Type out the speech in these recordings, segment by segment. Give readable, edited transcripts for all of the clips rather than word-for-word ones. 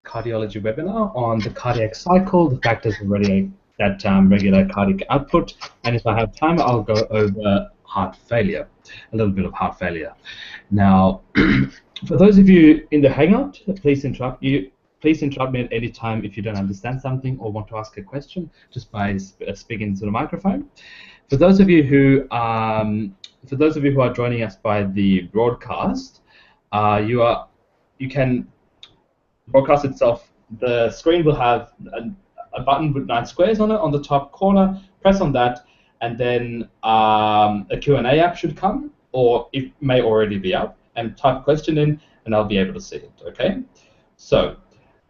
cardiology webinar on the cardiac cycle, the factors that regulate cardiac output, and if I have time, I'll go over heart failure, a little bit of heart failure. Now, for those of you in the Hangout, please interrupt me at any time if you don't understand something or want to ask a question, just by speaking into the microphone. For those of you who are joining us by the broadcast, you can broadcast itself. The screen will have a button with 9 squares on it on the top corner. Press on that, and then a Q&A app should come, or it may already be up, and type a question in, and I'll be able to see it. Okay, so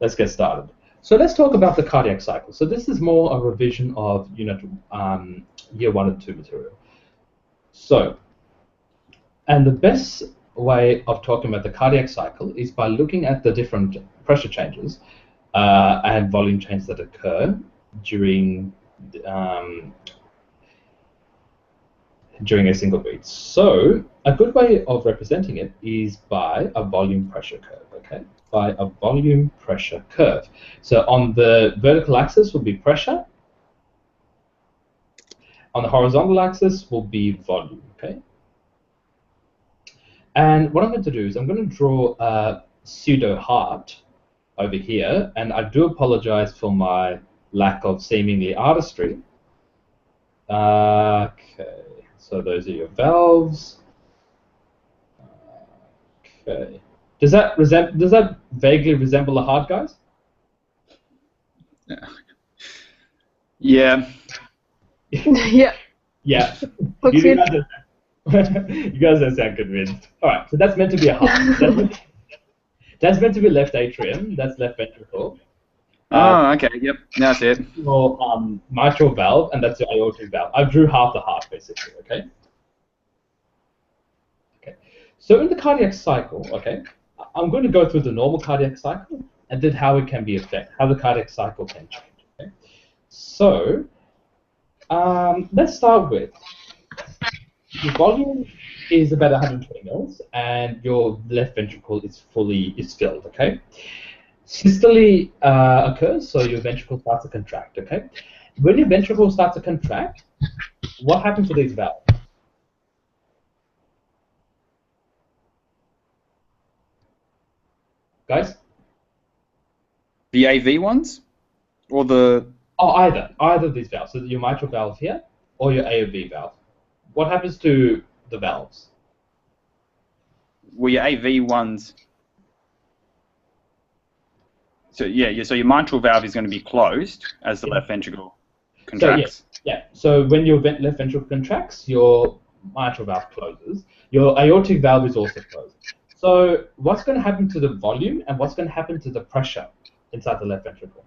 let's get started. So let's talk about the cardiac cycle. So this is more a revision of year 1 and 2 material. So, and the best way of talking about the cardiac cycle is by looking at the different pressure changes and volume changes that occur during a single beat. So a good way of representing it is by a volume pressure curve, okay? By a volume pressure curve. So on the vertical axis will be pressure. On the horizontal axis will be volume, okay? And what I'm going to do is I'm going to draw a pseudo heart over here, and I do apologize for my lack of seemingly artistry. Okay, so those are your valves. Okay, does that vaguely resemble a heart, guys? Yeah. Yeah. Yeah. You guys don't sound convinced. All right, so that's meant to be a heart. That's meant to be left atrium. That's left ventricle. Oh, okay. Yep. Now I see it. Your mitral valve, and that's your aortic valve. I drew half the heart, basically. Okay. Okay. So in the cardiac cycle, okay, I'm going to go through the normal cardiac cycle and then how it can be affected, how the cardiac cycle can change. Okay. So let's start with your volume is about 120 mils, and your left ventricle is filled. Okay. Systole occurs, so your ventricle starts to contract. Okay. When your ventricle starts to contract, what happens to these valves? Guys? The AV ones, or the? Oh, either of these valves. So your mitral valve here, or your AV valve. What happens to the valves? Well, your AV ones. So yeah. So your mitral valve is going to be closed as the left ventricle contracts. So, yeah. So when your left ventricle contracts, your mitral valve closes. Your aortic valve is also closed. So what's going to happen to the volume, and what's going to happen to the pressure inside the left ventricle?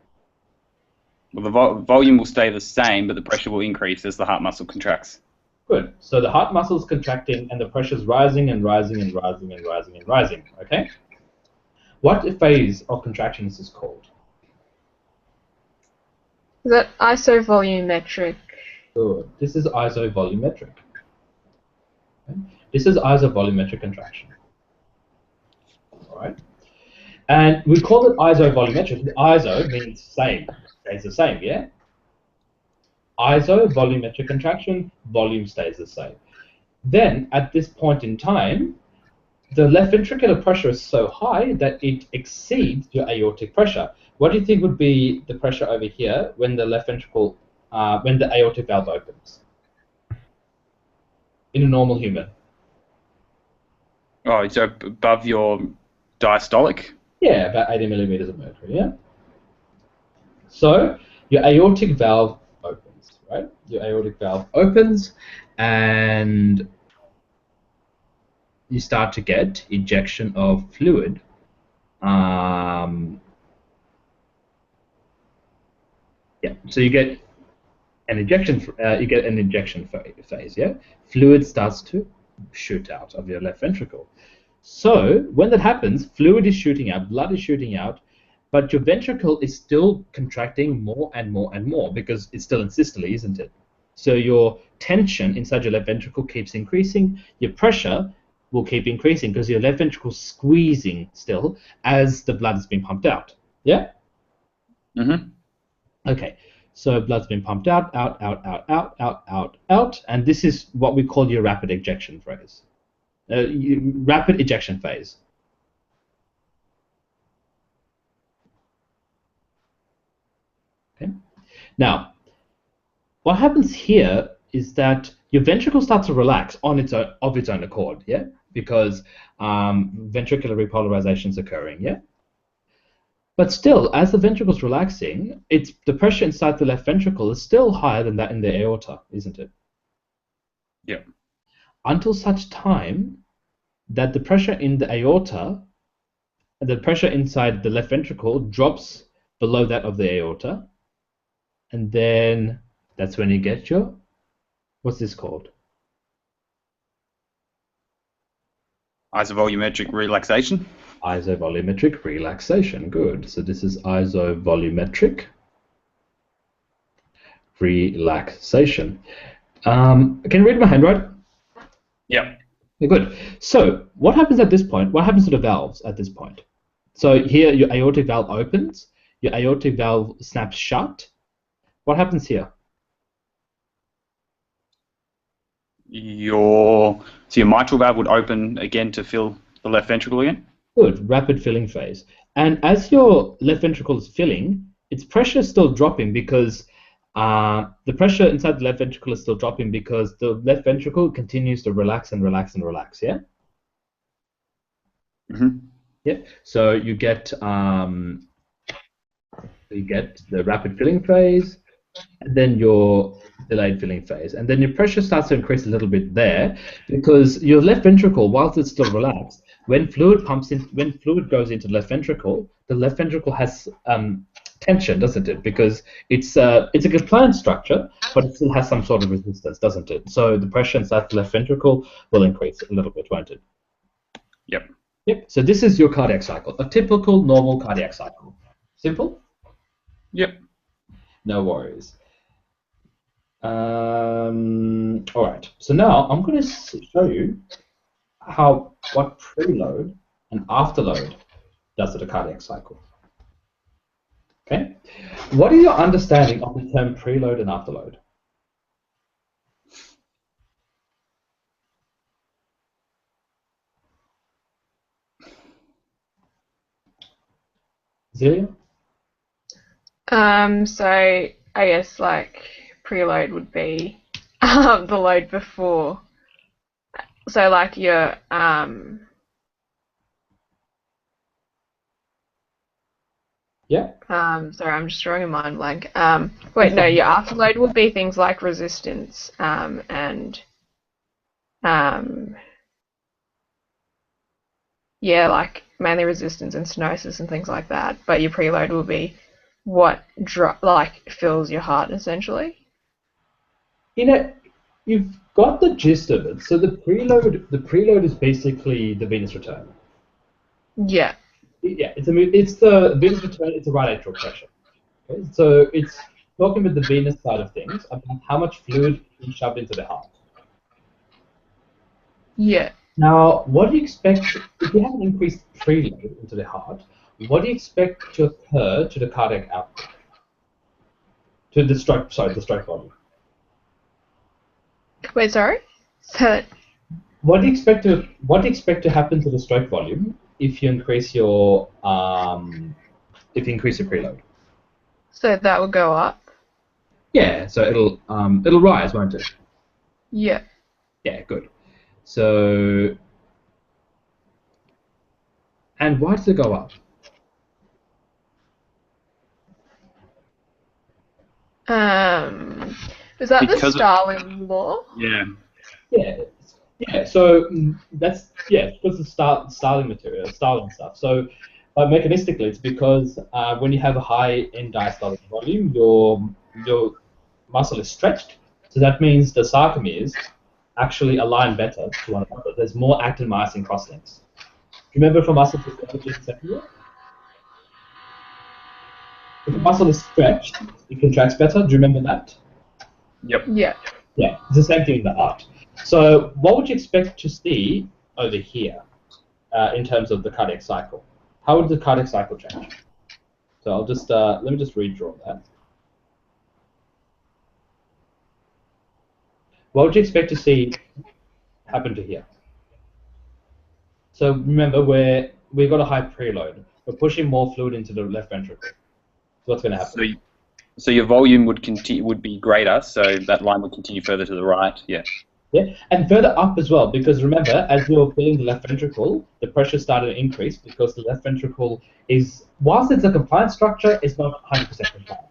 Well, the volume will stay the same, but the pressure will increase as the heart muscle contracts. Good. So the heart muscle is contracting, and the pressure is rising and rising and rising and rising and rising. Okay. What phase of contraction is this called? Is that isovolumetric? Good. This is isovolumetric. Okay. This is isovolumetric contraction. All right. And we call it isovolumetric. The iso means same. Stays the same, yeah? Isovolumetric contraction, volume stays the same. Then, at this point in time, the left ventricular pressure is so high that it exceeds your aortic pressure. What do you think would be the pressure over here when the left ventricle, when the aortic valve opens? In a normal human. Oh, so above your diastolic? Yeah, about 80 millimeters of mercury, yeah? So, your aortic valve opens, right? Your aortic valve opens, and you start to get ejection of fluid. Yeah, so you get an ejection. Phase. Yeah, fluid starts to shoot out of your left ventricle. So when that happens, fluid is shooting out, blood is shooting out, but your ventricle is still contracting more and more and more because it's still in systole, isn't it? So your tension inside your left ventricle keeps increasing. Your pressure will keep increasing because your left ventricle is squeezing still as the blood is being pumped out. Yeah? Mm-hmm. Okay. So blood's been pumped out, out, and this is what we call your rapid ejection phase. Rapid ejection phase. Okay. Now, what happens here is that your ventricle starts to relax on its own, of its own accord, yeah, because ventricular repolarization is occurring, yeah. But still, as the ventricle is relaxing, the pressure inside the left ventricle is still higher than that in the aorta, isn't it? Yep. Until such time that the pressure in the aorta, the pressure inside the left ventricle drops below that of the aorta, and then that's when you get your, what's this called? Isovolumetric relaxation. Isovolumetric relaxation. Good. So this is isovolumetric relaxation. Can you read my handwriting? Yep. Yeah, good. So what happens at this point? What happens to the valves at this point? So here your aortic valve opens, your aortic valve snaps shut. What happens here? So your mitral valve would open again to fill the left ventricle again? Good, rapid filling phase. And as your left ventricle is filling, its pressure is still dropping because the pressure inside the left ventricle is still dropping because the left ventricle continues to relax and relax and relax, yeah? Mm-hmm. Yeah. So you get the rapid filling phase, and then your delayed filling phase, and then your pressure starts to increase a little bit there because your left ventricle, whilst it's still relaxed, when fluid goes into the left ventricle has tension, doesn't it? Because it's a compliant structure, but it still has some sort of resistance, doesn't it? So the pressure inside the left ventricle will increase a little bit, won't it? Yep. Yep. So this is your cardiac cycle, a typical normal cardiac cycle. Simple? Yep. No worries. All right. So now I'm going to show you what preload and afterload does to the cardiac cycle. Okay. What is your understanding of the term preload and afterload? Zelia? So I guess like preload would be the load before. So like your Yeah. sorry, I'm just drawing a mind blank. Wait, no, your afterload would be things like resistance and yeah, like mainly resistance and stenosis and things like that. But your preload will be what fills your heart essentially. You've got the gist of it. So the preload is basically the venous return. Yeah. Yeah, it's the venous return. It's a right atrial pressure. Okay? So it's talking about the venous side of things, about how much fluid is shoved into the heart. Yeah. Now, what do you expect if you have an increased preload into the heart? What do you expect to occur to the cardiac output? To the stroke volume. Wait, sorry. So What do you expect to happen to the stroke volume if you increase your preload? so that will go up. Yeah, so it'll rise, won't it? Yeah. Yeah, good. So, and why does it go up? Is that Because the of- Starling law? Yeah. Yeah. So that's because of Starling stuff. So mechanistically, it's because when you have a high end diastolic volume, your muscle is stretched. So that means the sarcomeres actually align better to one another. There's more actin myosin crosslinks. Do you remember from muscle physiology in second year? If the muscle is stretched, it contracts better. Do you remember that? Yep. Yeah. Yeah, it's the same thing in the heart. So what would you expect to see over here in terms of the cardiac cycle? How would the cardiac cycle change? So I'll just let me just redraw that. What would you expect to see happen to here? So remember, we've got a high preload. We're pushing more fluid into the left ventricle. So what's going to happen? So your volume would be greater, so that line would continue further to the right. Yeah. Yeah, and further up as well, because remember, as we were filling the left ventricle, the pressure started to increase because the left ventricle is, whilst it's a compliant structure, it's not 100% compliant.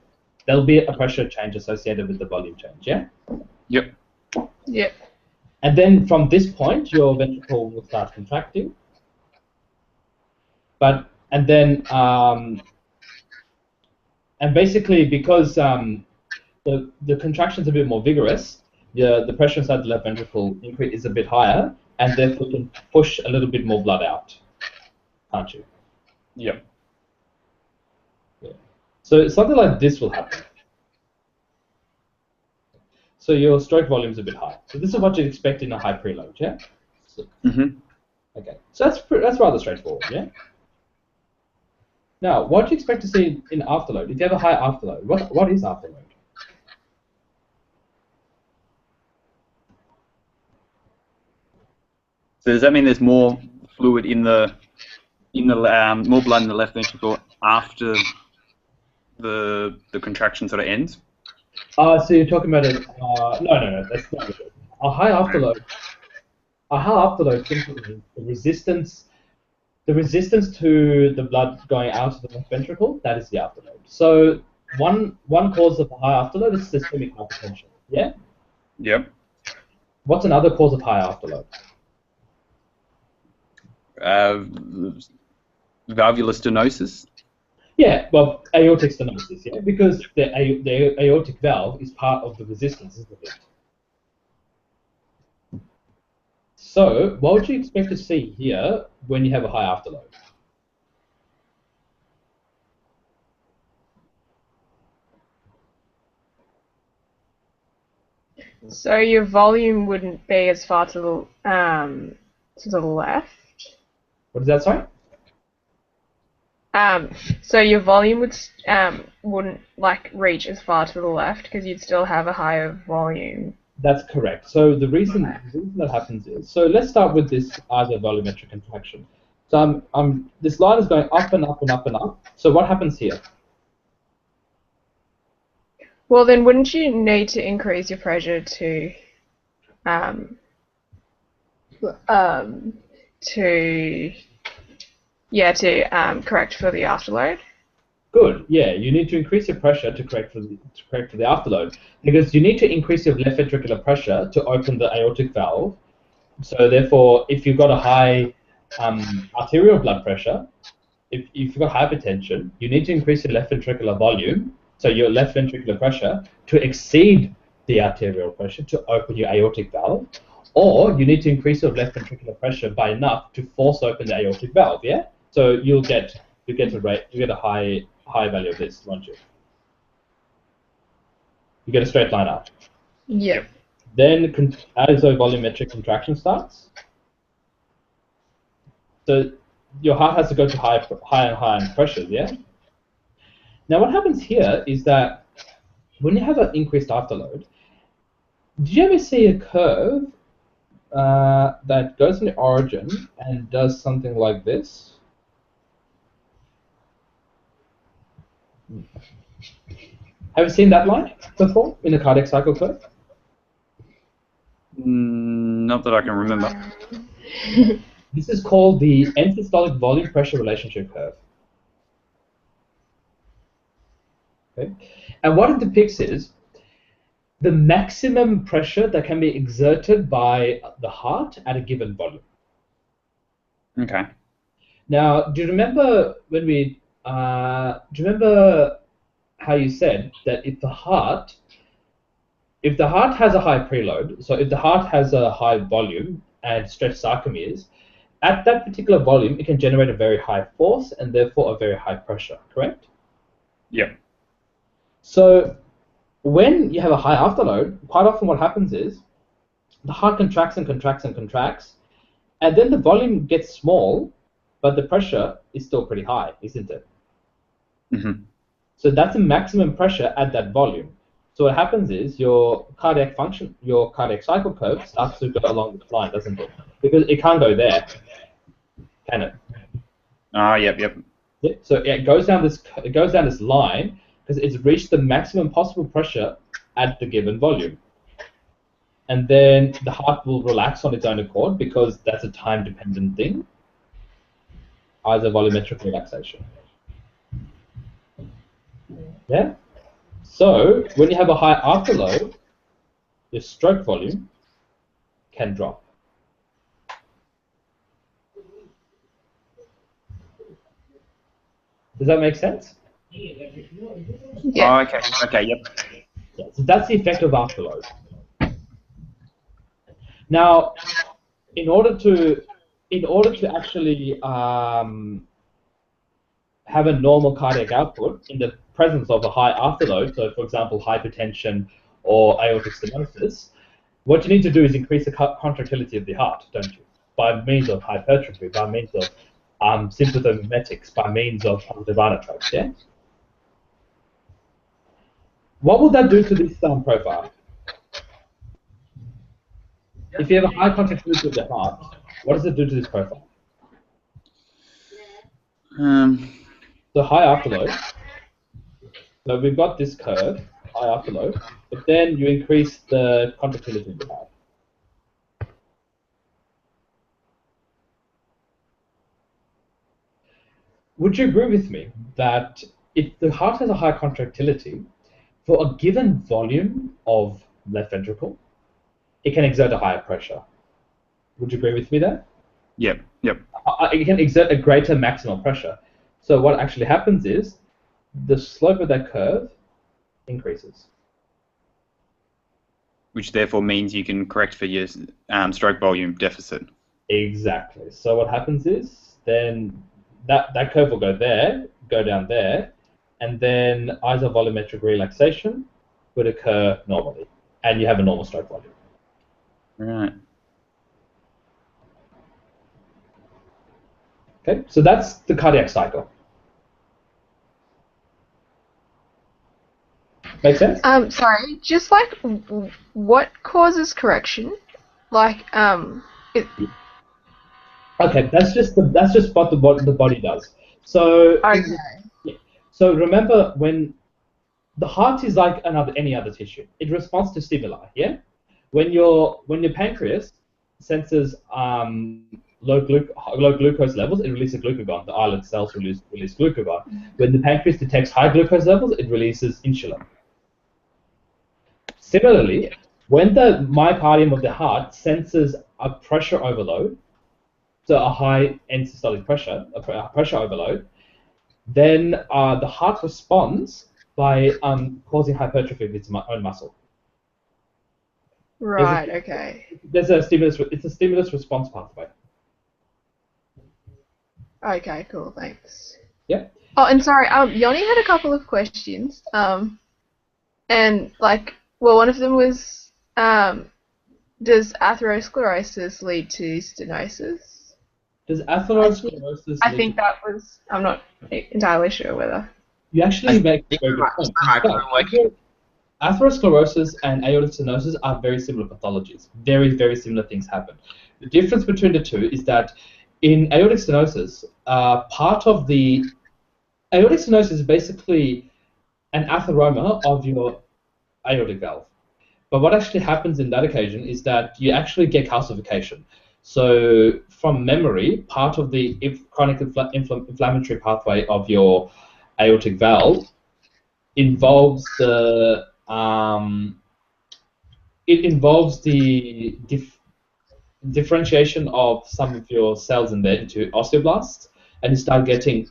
There'll be a pressure change associated with the volume change, yeah? Yep. Yep. And then from this point, your ventricle will start contracting. And basically because the contraction's a bit more vigorous, the pressure inside the left ventricle is a bit higher, and therefore you can push a little bit more blood out, can't you? Yep. Yeah. So something like this will happen. So your stroke volume is a bit high. So this is what you'd expect in a high preload, yeah? So, okay, so that's rather straightforward, yeah? Now, what do you expect to see in afterload? If you have a high afterload, what is afterload? So does that mean there's more fluid more blood in the left ventricle after the contraction sort of ends? So you're talking about no, that's not it. A high afterload. A high afterload simply means the resistance to the blood going out of the left ventricle. That is the afterload. So one cause of a high afterload is systemic hypertension. Yeah. Yep. What's another cause of high afterload? Valvular stenosis. Yeah, well, aortic stenosis, yeah, because the aortic valve is part of the resistance, isn't it? So, what would you expect to see here when you have a high afterload? So your volume wouldn't be as far to the left. What is that, sorry? So your volume wouldn't like reach as far to the left because you'd still have a higher volume. That's correct. So the reason that happens is, so let's start with this either volumetric contraction. So this line is going up and up and up and up. So what happens here? Well, then wouldn't you need to increase your pressure to correct for the afterload? Good. Yeah, you need to increase your pressure to correct for the afterload, because you need to increase your left ventricular pressure to open the aortic valve. So therefore, if you've got a high arterial blood pressure, if you've got hypertension, you need to increase your left ventricular volume, so your left ventricular pressure, to exceed the arterial pressure to open your aortic valve, or you need to increase your left ventricular pressure by enough to force open the aortic valve. Yeah. So you get a high value of this, won't you? You get a straight line up. Yep. Then as the volumetric contraction starts, so your heart has to go to higher and higher pressures, yeah? Now what happens here is that when you have an increased afterload, did you ever see a curve that goes from the origin and does something like this? Have you seen that line before in a cardiac cycle curve? Not that I can remember. This is called the end-systolic volume pressure relationship curve. Okay? And what it depicts is the maximum pressure that can be exerted by the heart at a given volume. Okay. Now, do you remember how you said that if the heart has a high preload, so if the heart has a high volume and stretched sarcomeres, at that particular volume, it can generate a very high force and therefore a very high pressure, correct? Yep. So when you have a high afterload, quite often what happens is the heart contracts and contracts and contracts, and then the volume gets small, but the pressure is still pretty high, isn't it? Mm-hmm. So that's the maximum pressure at that volume. So what happens is your cardiac function, your cardiac cycle curve starts to go along this line, doesn't it? Because it can't go there, can it? Ah, yep. Yeah. So it goes down this line because it's reached the maximum possible pressure at the given volume. And then the heart will relax on its own accord because that's a time-dependent thing, either volumetric relaxation. Yeah? So when you have a high afterload, your stroke volume can drop. Does that make sense? Yeah. Oh, okay, yep. Yeah, so that's the effect of afterload. Now, in order to actually have a normal cardiac output in the presence of a high afterload, so for example hypertension or aortic stenosis, what you need to do is increase the contractility of the heart, don't you? By means of hypertrophy, by means of sympathomimetics, by means of positive inotropes, yeah? What will that do to this profile? If you have a high contractility of the heart, what does it do to this profile? So high afterload. So we've got this curve, high afterload, but then you increase the contractility of the heart. Would you agree with me that if the heart has a high contractility, for a given volume of left ventricle, it can exert a higher pressure? Would you agree with me there? Yep. It can exert a greater maximal pressure. So what actually happens is the slope of that curve increases. Which therefore means you can correct for your stroke volume deficit. Exactly. So what happens is then that curve will go down there, and then isovolumetric relaxation would occur normally, and you have a normal stroke volume. Right. Okay, so that's the cardiac cycle. Make sense? Sorry, just like what causes correction? Like, Okay, that's just what the body does. So okay. So remember, when the heart is like any other tissue, it responds to stimuli. Yeah, when your pancreas senses low glucose levels, it releases glucagon. The islet cells release glucagon. When the pancreas detects high glucose levels, it releases insulin. Similarly, when the myocardium of the heart senses a pressure overload, so a high end systolic pressure, a pressure overload, then the heart responds by causing hypertrophy of its own muscle. Right. Okay. There's a stimulus. It's a stimulus response pathway. Okay. Cool. Thanks. Yeah. Oh, and sorry. Yoni had a couple of questions. And like, well, one of them was, does atherosclerosis lead to stenosis? Does atherosclerosis? I think that was. I'm not entirely sure whether. You actually make a very good point. Atherosclerosis and aortic stenosis are very similar pathologies. Very, very similar things happen. The difference between the two is that in aortic stenosis, part of the aortic stenosis is basically an atheroma of your aortic valve. But what actually happens in that occasion is that you actually get calcification. So from memory, part of the chronic inflammatory pathway of your aortic valve involves the differentiation of some of your cells in there into osteoblasts, and you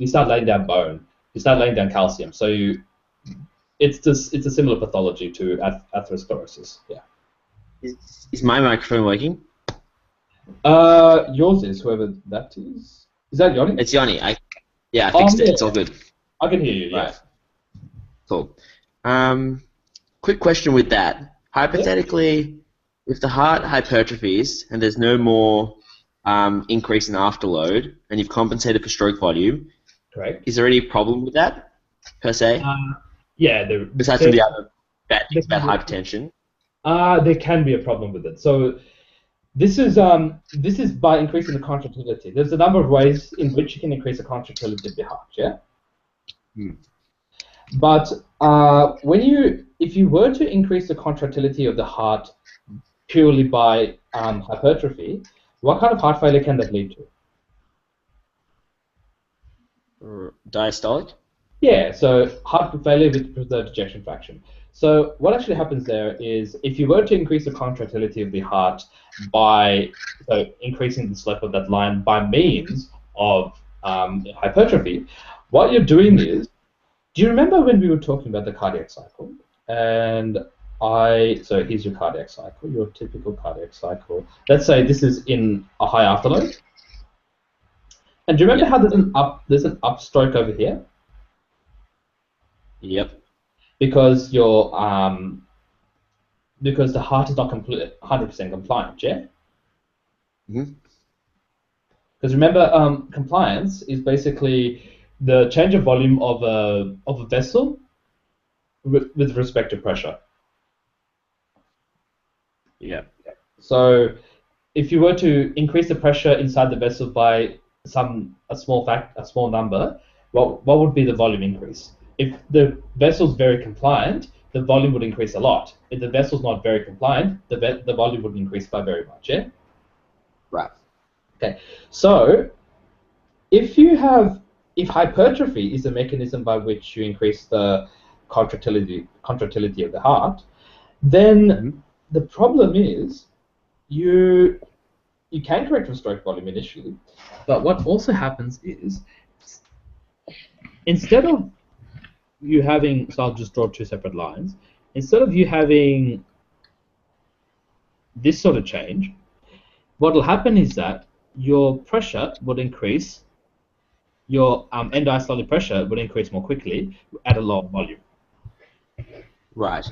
start laying down bone, you start laying down calcium. So it's a similar pathology to atherosclerosis. Yeah. Is my microphone working? Yours is, whoever that is. Is that Yoni? It's Yoni. I fixed it. Yeah. It's all good. I can hear you. Right. Yeah. Cool. Quick question with that. Hypothetically, if the heart hypertrophies and there's no more increase in afterload, and you've compensated for stroke volume, correct. Is there any problem with that? per se? Yeah, Besides from the other bad things there about hypertension? there can be a problem with it. So this is by increasing the contractility. There's a number of ways in which you can increase the contractility of the heart. Yeah. But if you were to increase the contractility of the heart purely by hypertrophy, what kind of heart failure can that lead to? Diastolic? Yeah, so heart failure with preserved ejection fraction. So what actually happens there is if you were to increase the contractility of the heart by increasing the slope of that line by means of hypertrophy, what you're doing is, do you remember when we were talking about the cardiac cycle? And so here's your cardiac cycle, your typical cardiac cycle. Let's say this is in a high afterload. And do you remember how there's an upstroke over here? Yep. Because because the heart is not 100% compliant, yeah? Mm-hmm. Because remember, compliance is basically the change of volume of a vessel with respect to pressure. Yeah. So if you were to increase the pressure inside the vessel by a small number, what would be the volume increase? If the vessel's very compliant, the volume would increase a lot. If the vessel's not very compliant, the volume would increase by very much, yeah? Right. Okay. So if hypertrophy is the mechanism by which you increase the contractility of the heart, then the problem is you can correct for stroke volume initially, but what also happens is instead of you having, so I'll just draw two separate lines, instead of you having this sort of change, what will happen is that your pressure would increase, your end diastolic pressure would increase more quickly at a lower volume. Right.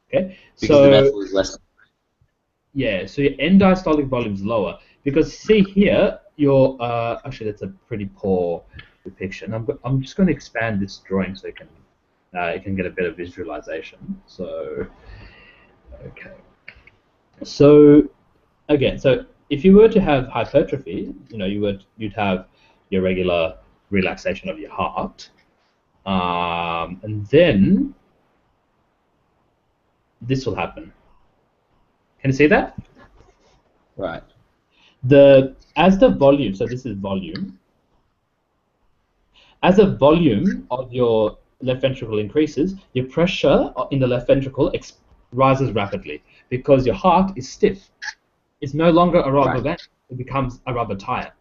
Okay. Because the vessel is less. Yeah, so your end diastolic volume is lower because see here, your actually that's a pretty poor depiction. I'm just going to expand this drawing so you can get a better visualization. So okay. So again, so if you were to have hypertrophy, you'd have your regular relaxation of your heart, and then this will happen. Can you see that? Right. As the volume, so this is volume. As the volume of your left ventricle increases, your pressure in the left ventricle rises rapidly because your heart is stiff. It's no longer a rubber band; it becomes a rubber tire.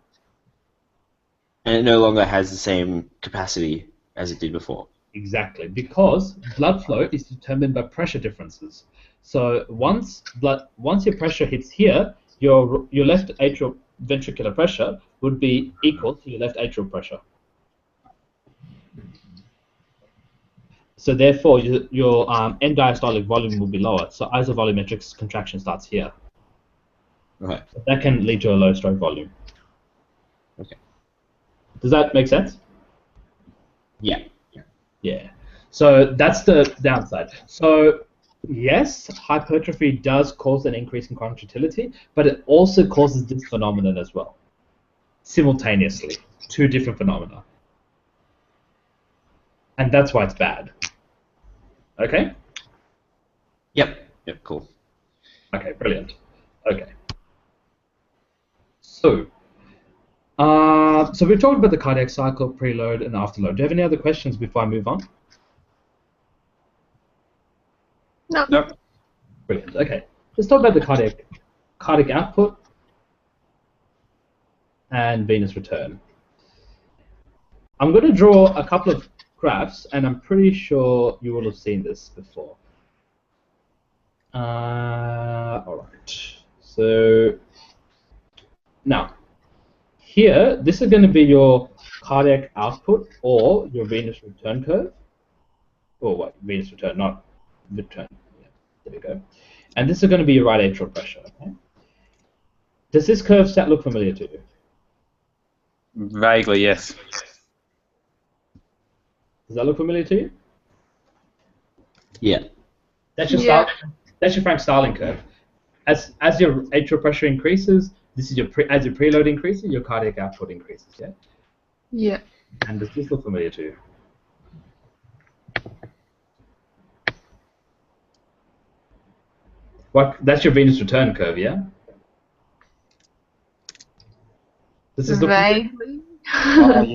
And it no longer has the same capacity as it did before. Exactly, because blood flow is determined by pressure differences. So once your pressure hits here, your left atrial ventricular pressure would be equal to your left atrial pressure. So therefore, your end diastolic volume will be lower. So isovolumetric contraction starts here. Right. That can lead to a low stroke volume. Okay. Does that make sense? Yeah. Yeah. So that's the downside. So yes, hypertrophy does cause an increase in contractility, but it also causes this phenomenon as well, simultaneously, two different phenomena. And that's why it's bad. Okay? Yep, cool. Okay, brilliant. Okay. So we've talked about the cardiac cycle, preload, and afterload. Do you have any other questions before I move on? No. Nope. Brilliant. Okay. Let's talk about the cardiac output and venous return. I'm going to draw a couple of graphs, and I'm pretty sure you will have seen this before. All right. So now, here, this is going to be your cardiac output or your venous return curve. Oh, wait, venous return, not return. Yeah, there we go. And this is going to be your right atrial pressure. Okay? Does this curve look familiar to you? Vaguely, yes. Does that look familiar to you? Yeah. That's your Yeah. That's your Frank Starling curve. As your atrial pressure increases, this is as your preload increases, your cardiac output increases. Yeah. Yeah. And does this look familiar to you? That's your venous return curve, yeah? Does this look familiar? Vaguely.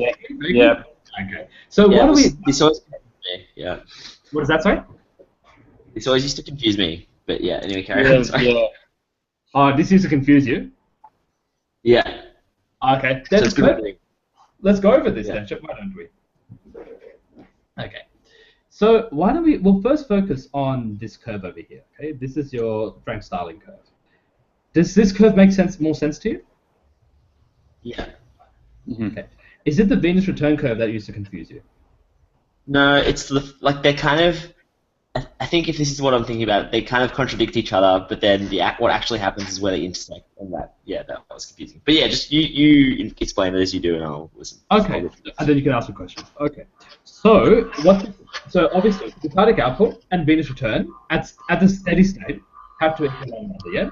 Yeah. Yeah. Okay. So Yeah, what do we? this always confused me. Yeah. What is that, sorry? This always used to confuse me. But yeah, anyway, carry on. Yeah. Sorry. Yeah. Oh, this used to confuse you. Yeah. Okay. So it's good. Let's go over this Yeah. then. Why don't we? Okay. So why don't we'll first focus on this curve over here. Okay. This is your Frank Starling curve. Does this curve make more sense to you? Yeah. Okay. Is it the venous return curve that used to confuse you? No, it's like they're kind of. I think if this is what I'm thinking about, they kind of contradict each other, but then what actually happens is where they intersect, and that was confusing. But yeah, just you explain it as you do, and I'll listen. Okay, and then you can ask a question. Okay, so so obviously the cardiac output and venous return at the steady state have to equal one another, yeah.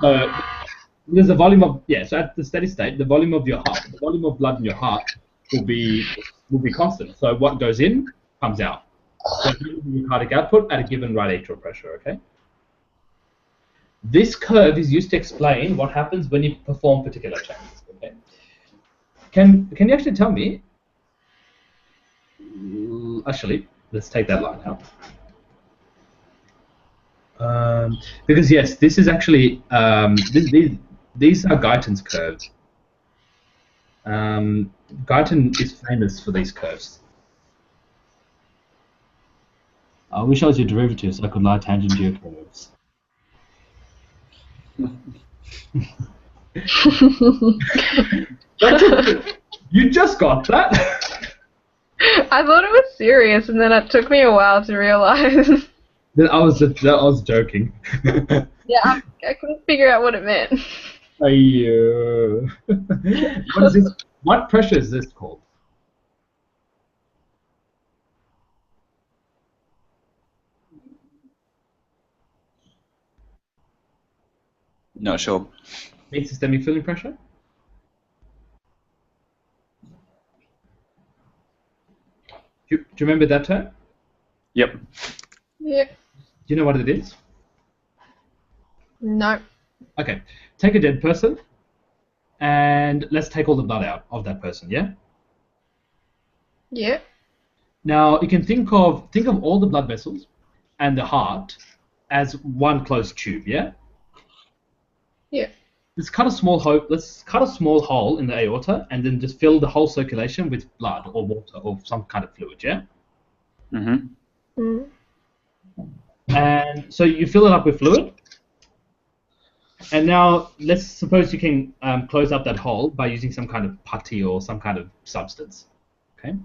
So there's a volume of So at the steady state, the volume of blood in your heart will be constant. So what goes in comes out. So your cardiac output at a given right atrial pressure. Okay. This curve is used to explain what happens when you perform particular changes. Okay. Can you actually tell me? Actually, let's take that line out. Because yes, this is actually these are Guyton's curves. Guyton is famous for these curves. I wish I was your derivative so I could lie tangent to your curves. You just got that? I thought it was serious, and then it took me a while to realize. I was joking. Yeah, I couldn't figure out what it meant. What is this? What pressure is this called? Not sure. Mean systemic filling pressure? Do you remember that term? Yep. Yeah. Do you know what it is? No. Okay. Take a dead person, and let's take all the blood out of that person. Yeah. Yeah. Now you can think of all the blood vessels and the heart as one closed tube. Yeah. Yeah. Let's cut a small hole in the aorta, and then just fill the whole circulation with blood or water or some kind of fluid. Yeah. Mm. And so you fill it up with fluid. And now let's suppose you can close up that hole by using some kind of putty or some kind of substance. Okay.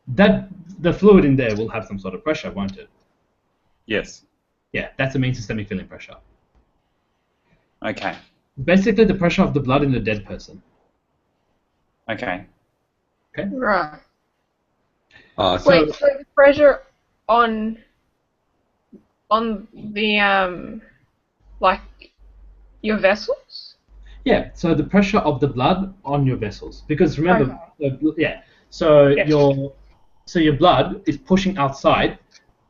The fluid in there will have some sort of pressure, won't it? Yes. Yeah, that's a mean systemic filling pressure. Okay. Basically, the pressure of the blood in a dead person. Okay. Okay. Right. So Wait, so the pressure on the like your vessels? Yeah. So the pressure of the blood on your vessels, because remember, Okay. So Yes. your blood is pushing outside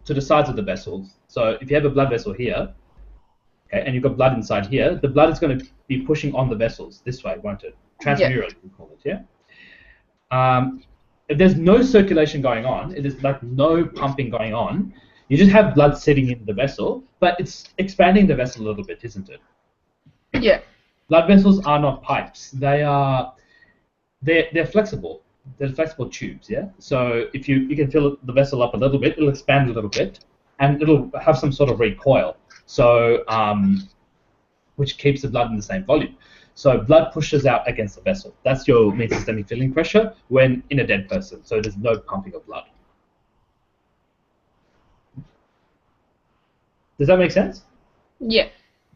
to the sides of the vessels. So if you have a blood vessel here, okay, and you've got blood inside here, the blood is going to be pushing on the vessels this way, won't it? Transmural, we call it, yeah? If there's no circulation going on, it is like no pumping going on, you just have blood sitting in the vessel, but it's expanding the vessel a little bit, isn't it? Yeah. Blood vessels are not pipes. They're flexible. They're flexible tubes, yeah? So if you can fill the vessel up a little bit, it'll expand a little bit, and it'll have some sort of recoil. So, which keeps the blood in the same volume. So blood pushes out against the vessel. That's your mean systemic filling pressure when in a dead person. So there's no pumping of blood. Does that make sense? Yeah.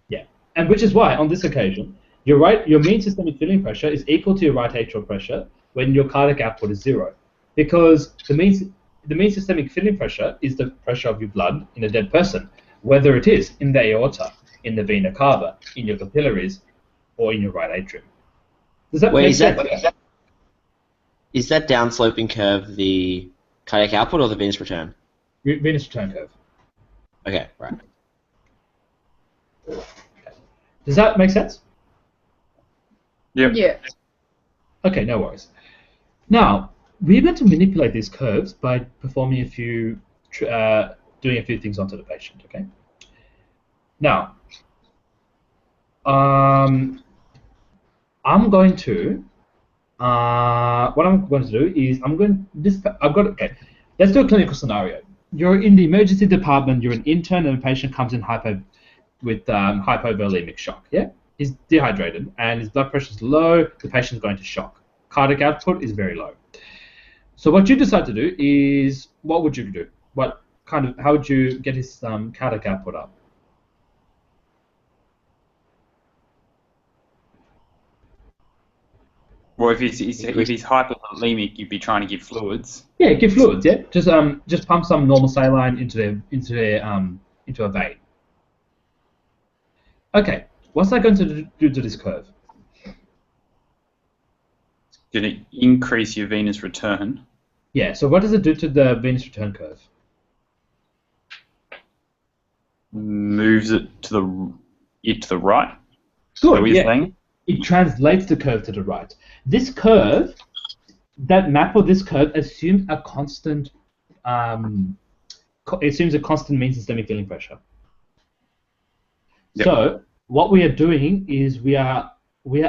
Yeah. And which is why on this occasion, your mean systemic filling pressure is equal to your right atrial pressure when your cardiac output is 0. because the mean systemic filling pressure is the pressure of your blood in a dead person, whether it is in the aorta, in the vena cava, in your capillaries, or in your right atrium. Does that Wait, make is sense? is that downsloping curve the cardiac output or the venous return? Venous return curve. Okay, right. Does that make sense? Yep. Yeah. Okay, no worries. Now, we're going to manipulate these curves by performing doing a few things onto the patient, okay? Now, I'm going to, what I'm going to do is okay, let's do a clinical scenario. You're in the emergency department, you're an intern, and a patient comes in with hypovolemic shock, yeah? He's dehydrated, and his blood pressure is low, the patient's going to shock. Cardiac output is very low. So what you decide to do is, what would you do? How would you get his cardiac output up? Well, if he's hypovolemic, you'd be trying to give fluids. Yeah, give fluids. Yeah, just pump some normal saline into a vein. Okay, what's that going to do to this curve? Going to increase your venous return. Yeah. So what does it do to the venous return curve? Moves it to the right. Good. Yeah. Saying? It translates the curve to the right. This curve, that map of this curve assumes a constant. Assumes a constant mean systemic filling pressure. Yep. So what we are doing is we are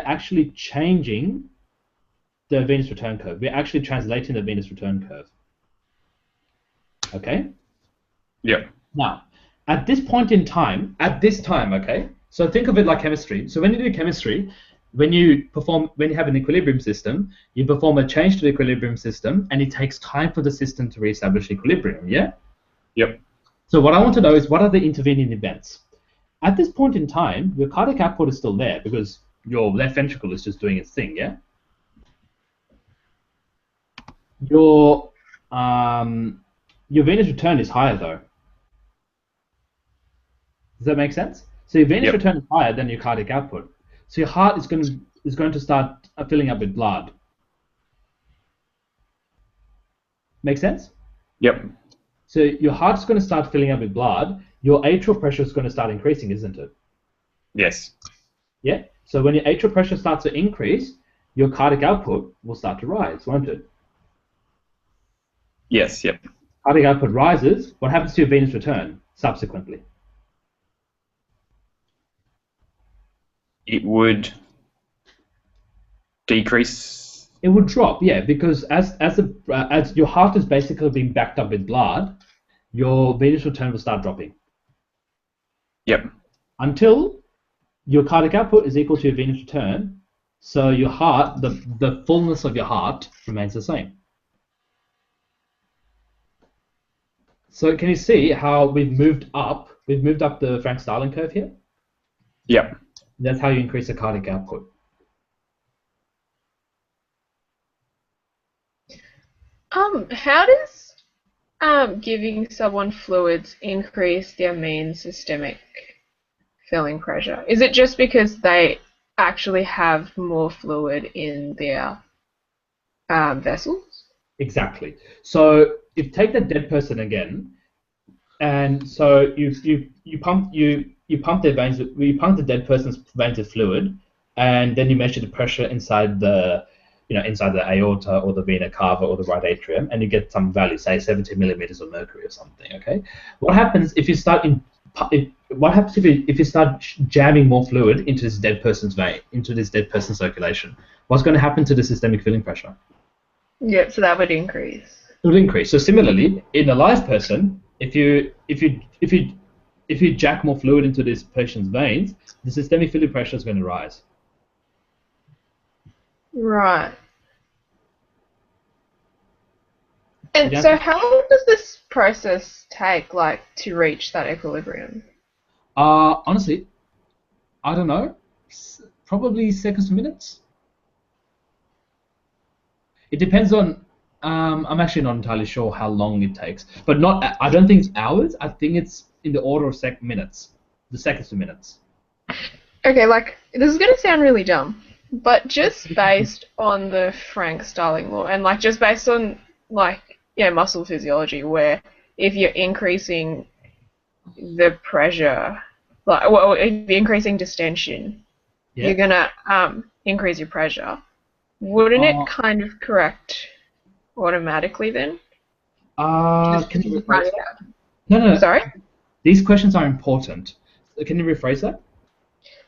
actually changing the venous return curve. We're actually translating the venous return curve. Okay? Yep. Now, at this point in time, okay? So think of it like chemistry. So when you do chemistry, when you have an equilibrium system, you perform a change to the equilibrium system, and it takes time for the system to reestablish equilibrium, yeah? Yep. So what I want to know is, what are the intervening events? At this point in time, your cardiac output is still there because your left ventricle is just doing its thing, yeah? Your venous return is higher though. Does that make sense? So your venous return is higher than your cardiac output. So your heart is going to start filling up with blood. Make sense? Yep. So your heart's going to start filling up with blood. Your atrial pressure is going to start increasing, isn't it? Yes. Yeah. So when your atrial pressure starts to increase, your cardiac output will start to rise, won't it? Yes. Yep. Cardiac output rises. What happens to your venous return subsequently? It would decrease. It would drop, yeah, because as your heart is basically being backed up with blood, your venous return will start dropping. Yep. Until your cardiac output is equal to your venous return, so your heart, the fullness of your heart remains the same. So can you see how we've moved up the Frank-Starling curve here? Yep. That's how you increase the cardiac output. How does giving someone fluids increase their mean systemic filling pressure? Is it just because they actually have more fluid in their vessels? Exactly. So if you take the dead person again, and so you pump their veins, you pump the dead person's veins with fluid, and then you measure the pressure inside the aorta or the vena cava or the right atrium, and you get some value, say 70 millimeters of mercury or something. Okay. What happens if you start if you start jamming more fluid into this dead person's vein, into this dead person's circulation? What's going to happen to the systemic filling pressure? Yeah, so that would increase. It would increase. So similarly, in a live person, if you jack more fluid into this patient's veins, the systemic filling pressure is going to rise. Right. And so how long does this process take, like, to reach that equilibrium? Honestly, I don't know. Probably seconds to minutes. It depends on I'm actually not entirely sure how long it takes, but not. I don't think it's hours. I think it's in the order of minutes, the seconds to minutes. Okay, like, this is gonna sound really dumb, but just based on the Frank-Starling law, and like just based on like muscle physiology, where if you're increasing the pressure, like well, if you're increasing distension, Yeah. you're gonna increase your pressure. Wouldn't it kind of correct automatically then? Can you rephrase that? No. Sorry? These questions are important. Can you rephrase that?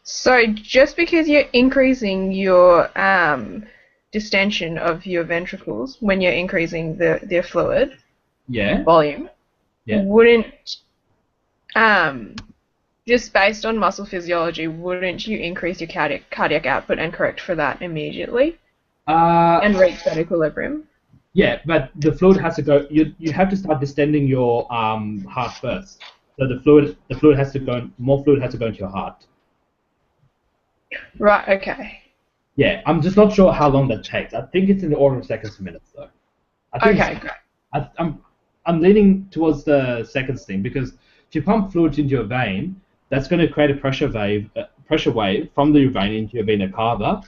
So just because you're increasing your distension of your ventricles when you're increasing their fluid volume, wouldn't just based on muscle physiology, wouldn't you increase your cardiac output and correct for that immediately and reach that equilibrium? Yeah, but the fluid has to go. You have to start distending your heart first. So the fluid has to go. More fluid has to go into your heart. Right. Okay. Yeah, I'm just not sure how long that takes. I think it's in the order of seconds to minutes, though. Okay. Great. I'm leaning towards the seconds thing because if you pump fluid into your vein, that's going to create a pressure wave from the vein into your vena cava,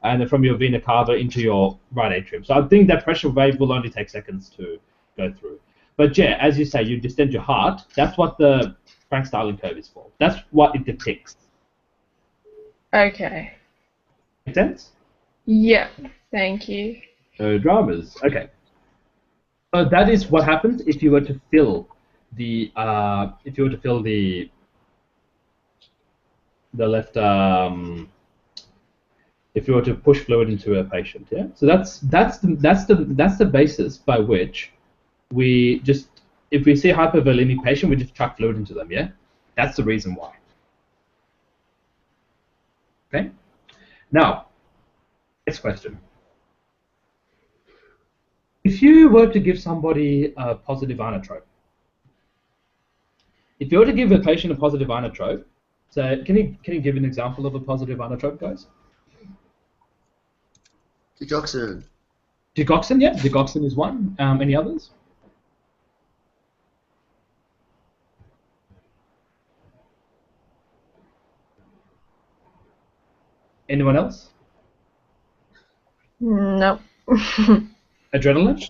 and then from your vena cava into your right atrium. So I think that pressure wave will only take seconds to go through. But yeah, as you say, you distend your heart. That's what the Frank-Starling curve is for. That's what it depicts. Okay. Make sense? Yeah. Thank you. No dramas. Okay. So that is what happens if you were to fill the left if you were to push fluid into a patient. Yeah. So that's the basis by which we just, if we see a hypervolemic patient, we just chuck fluid into them. Yeah. That's the reason why. Okay. Now, next question. If you were to give somebody a positive inotrope, if you were to give a patient a positive inotrope, so can you give an example of a positive inotrope, guys? Digoxin. Digoxin, yeah. Digoxin is one. Any others? Anyone else? No. Adrenaline?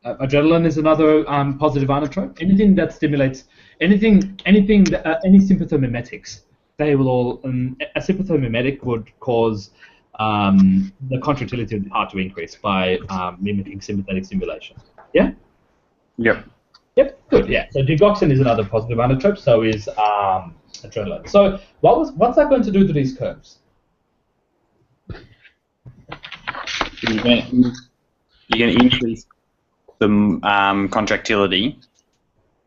Adrenaline is another positive inotrope. Anything that stimulates, any sympathomimetics, they will all. A sympathomimetic would cause the contractility of the heart to increase by mimicking sympathetic stimulation. Yeah. Yep. Yep. Good. Yeah. So digoxin is another positive inotrope. So is adrenaline. So what's that going to do to these curves? You're going to increase the contractility,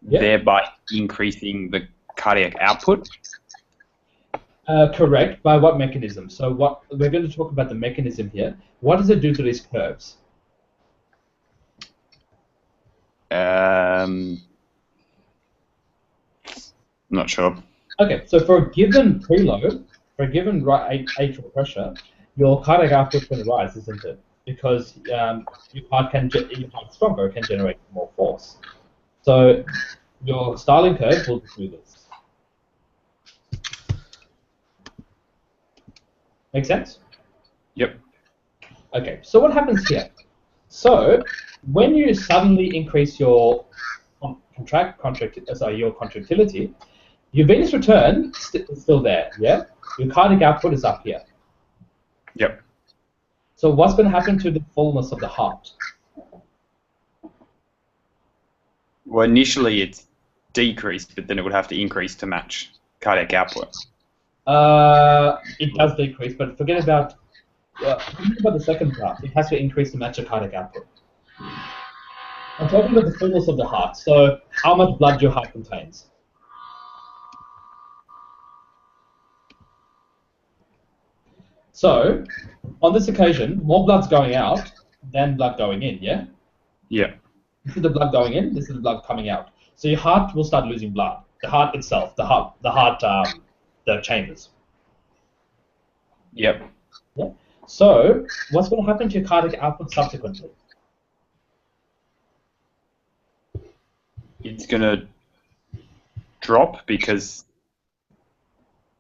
thereby increasing the cardiac output. Correct. By what mechanism? So what we're going to talk about the mechanism here. What does it do to these curves? Not sure. Okay. So for a given preload, for a given right atrial pressure, your cardiac output is going to rise, isn't it? Because your heart stronger can generate more force. So your Starling curve will do this. Make sense? Yep. Okay, so what happens here? So when you suddenly increase your your contractility, your venous return is still there, yeah? Your cardiac output is up here. Yep. So what's going to happen to the fullness of the heart? Well, initially it's decreased, but then it would have to increase to match cardiac output. It does decrease, but forget about the second part. It has to increase to match the cardiac output. I'm talking about the fullness of the heart. So how much blood your heart contains. So on this occasion, more blood's going out than blood going in. Yeah. Yeah. This is the blood going in. This is the blood coming out. So your heart will start losing blood. The heart itself, the chambers. Yep. Yeah. So what's going to happen to your cardiac output subsequently? It's going to drop because...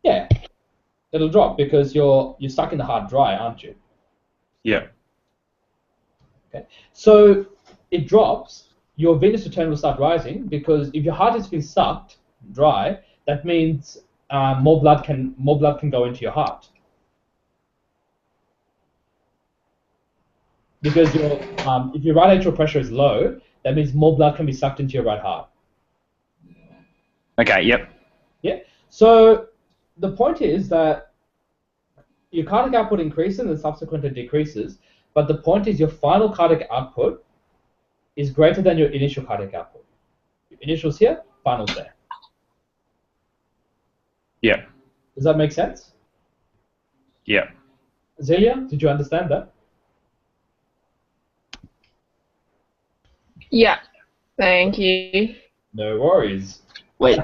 Yeah, it'll drop because you're stuck in the heart dry, aren't you? Yeah. Okay. So it drops. Your venous return will start rising because if your heart is being sucked dry, that means more blood can go into your heart. Because if your right atrial pressure is low, that means more blood can be sucked into your right heart. Okay, yep. Yeah. So the point is that your cardiac output increases and subsequently decreases, but the point is your final cardiac output is greater than your initial cardiac output. Initial's here, final's there. Yeah. Does that make sense? Yeah. Zelia, did you understand that? Yeah. Thank you. No worries. Wait,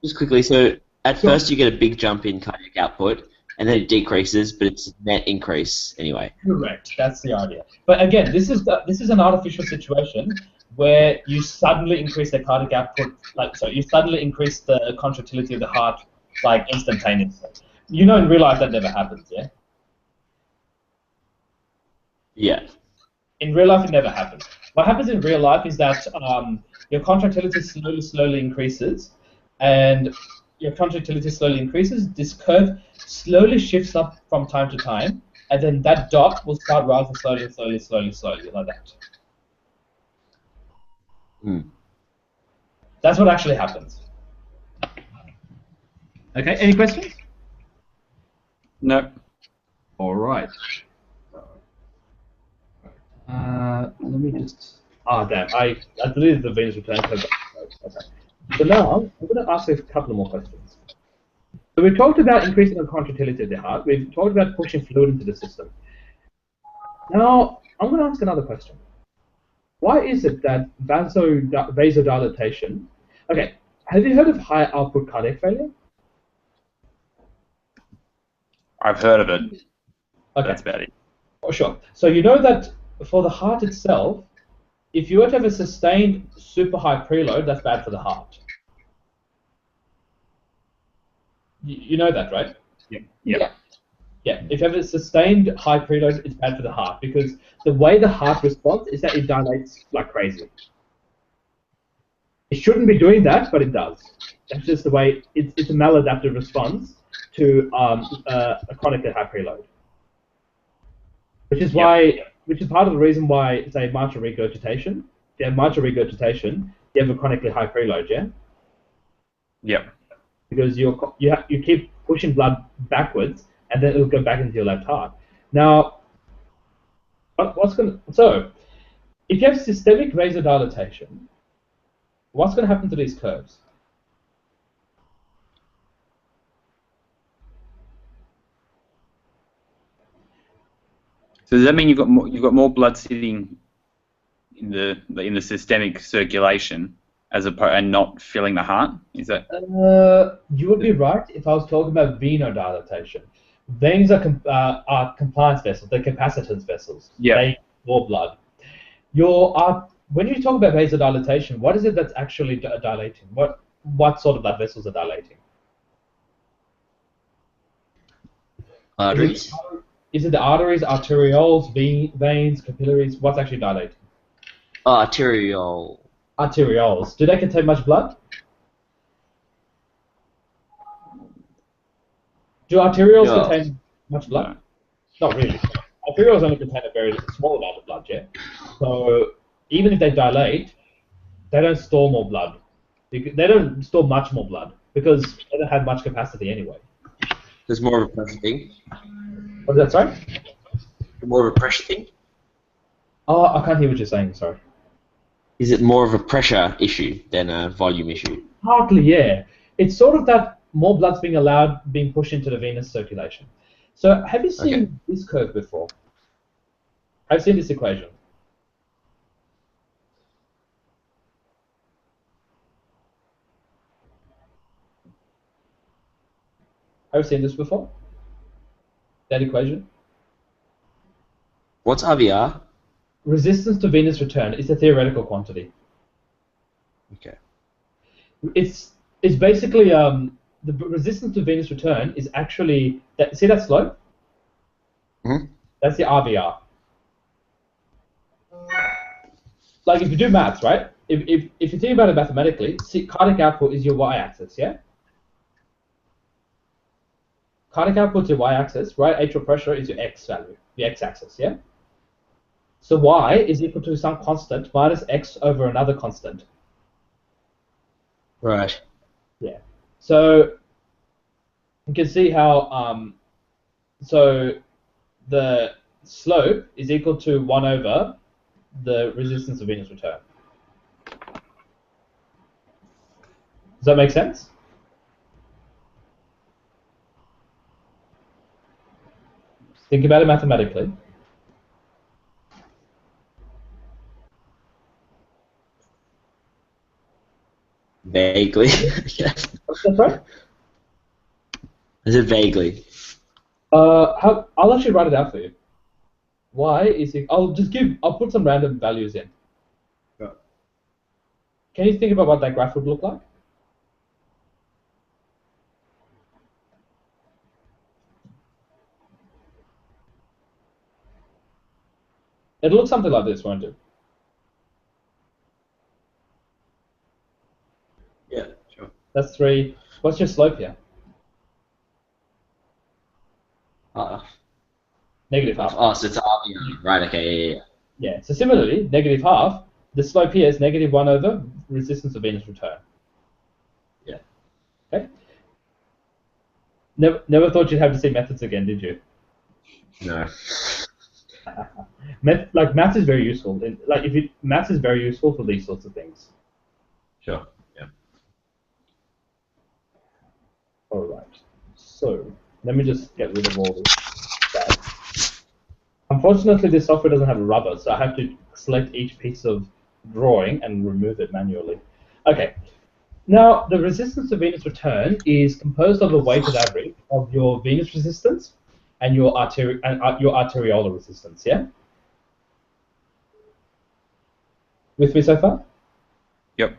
just quickly. So at Sure. first you get a big jump in cardiac output, and then it decreases, but it's a net increase anyway. Correct. That's the idea. But again, this is an artificial situation where you suddenly increase the cardiac output, you suddenly increase the contractility of the heart like instantaneously. You know, in real life that never happens, yeah. Yeah. In real life, it never happens. What happens in real life is that your contractility slowly increases, and your contractility slowly increases. This curve slowly shifts up from time to time, and then that dot will start rising slowly, like that. Hmm. That's what actually happens. Okay, any questions? No. All right. Let me just... Ah, damn, I deleted the venous return code. Okay. So now, I'm going to ask you a couple more questions. So we talked about increasing the contractility of the heart. We've talked about pushing fluid into the system. Now, I'm going to ask another question. Why is it that vasodilatation... Okay, have you heard of high output cardiac failure? I've heard of it. Okay. That's about it. Oh, sure. So you know that for the heart itself, if you were to have a sustained super high preload, that's bad for the heart. You know that, right? Yep. Yep. Yeah. If you have a sustained high preload, it's bad for the heart because the way the heart responds is that it dilates like crazy. It shouldn't be doing that, but it does. That's just the way it's a maladaptive response to a chronically high preload. Which is part of the reason why, say, mitral regurgitation. If you have mitral regurgitation, you have a chronically high preload, yeah? Yep. Because you keep pushing blood backwards, and then it'll go back into your left heart. Now, so if you have systemic vasodilatation, what's going to happen to these curves? So does that mean you've got more blood sitting in the systemic circulation and not filling the heart? Is that? You would be right if I was talking about venodilatation. Veins are compliance vessels. They're capacitance vessels. Yeah. They more blood. When you talk about vasodilatation, what is it that's actually dilating? What sort of blood vessels are dilating? Arteries. Is it the arteries, arterioles, veins, capillaries? What's actually dilating? Arteriole. Arterioles. Do they contain much blood? Do arterioles No. contain much blood? Not really. Arterioles only contain a very small amount of blood, yeah? So even if they dilate, they don't store more blood. They don't store much more blood because they don't have much capacity anyway. There's more of a pressure thing. What is that, sorry? More of a pressure thing. Oh, I can't hear what you're saying, sorry. Is it more of a pressure issue than a volume issue? Partly, yeah. It's sort of that more blood's being pushed into the venous circulation. So have you seen this curve before? I've seen this equation. Have you seen this before? That equation? What's RVR? Resistance to venous return is a theoretical quantity. Okay. It's basically the resistance to venous return is actually see that slope? Mm-hmm. That's the RVR. Like if you do maths, right? If you think about it mathematically, see, cardiac output is your y-axis, yeah? Cardiac output is your y-axis, right? Atrial pressure is your x value, the x-axis, yeah? So y is equal to some constant minus x over another constant. Right. Yeah. So you can see how so the slope is equal to 1 over the resistance of venous return. Does that make sense? Think about it mathematically. Vaguely. Yes. That's right. Is it vaguely? I'll actually write it out for you. Y is I'll put some random values in. Yeah. Can you think about what that graph would look like? It'll look something like this, won't it? Yeah, sure. That's 3. What's your slope here? Negative half. Oh, so it's RVR. Right, okay, yeah. Yeah, so similarly, negative half, the slope here is negative 1 over resistance of venous return. Yeah. Okay? Never thought you'd have to see methods again, did you? No. Maths is very useful. Maths is very useful for these sorts of things. Sure, yeah. All right. So let me just get rid of all this stuff. Unfortunately, this software doesn't have a rubber, so I have to select each piece of drawing and remove it manually. Okay. Now, the resistance to venous return is composed of a weighted average of your venous resistance and your arteriolar resistance. Yeah. With me so far? Yep.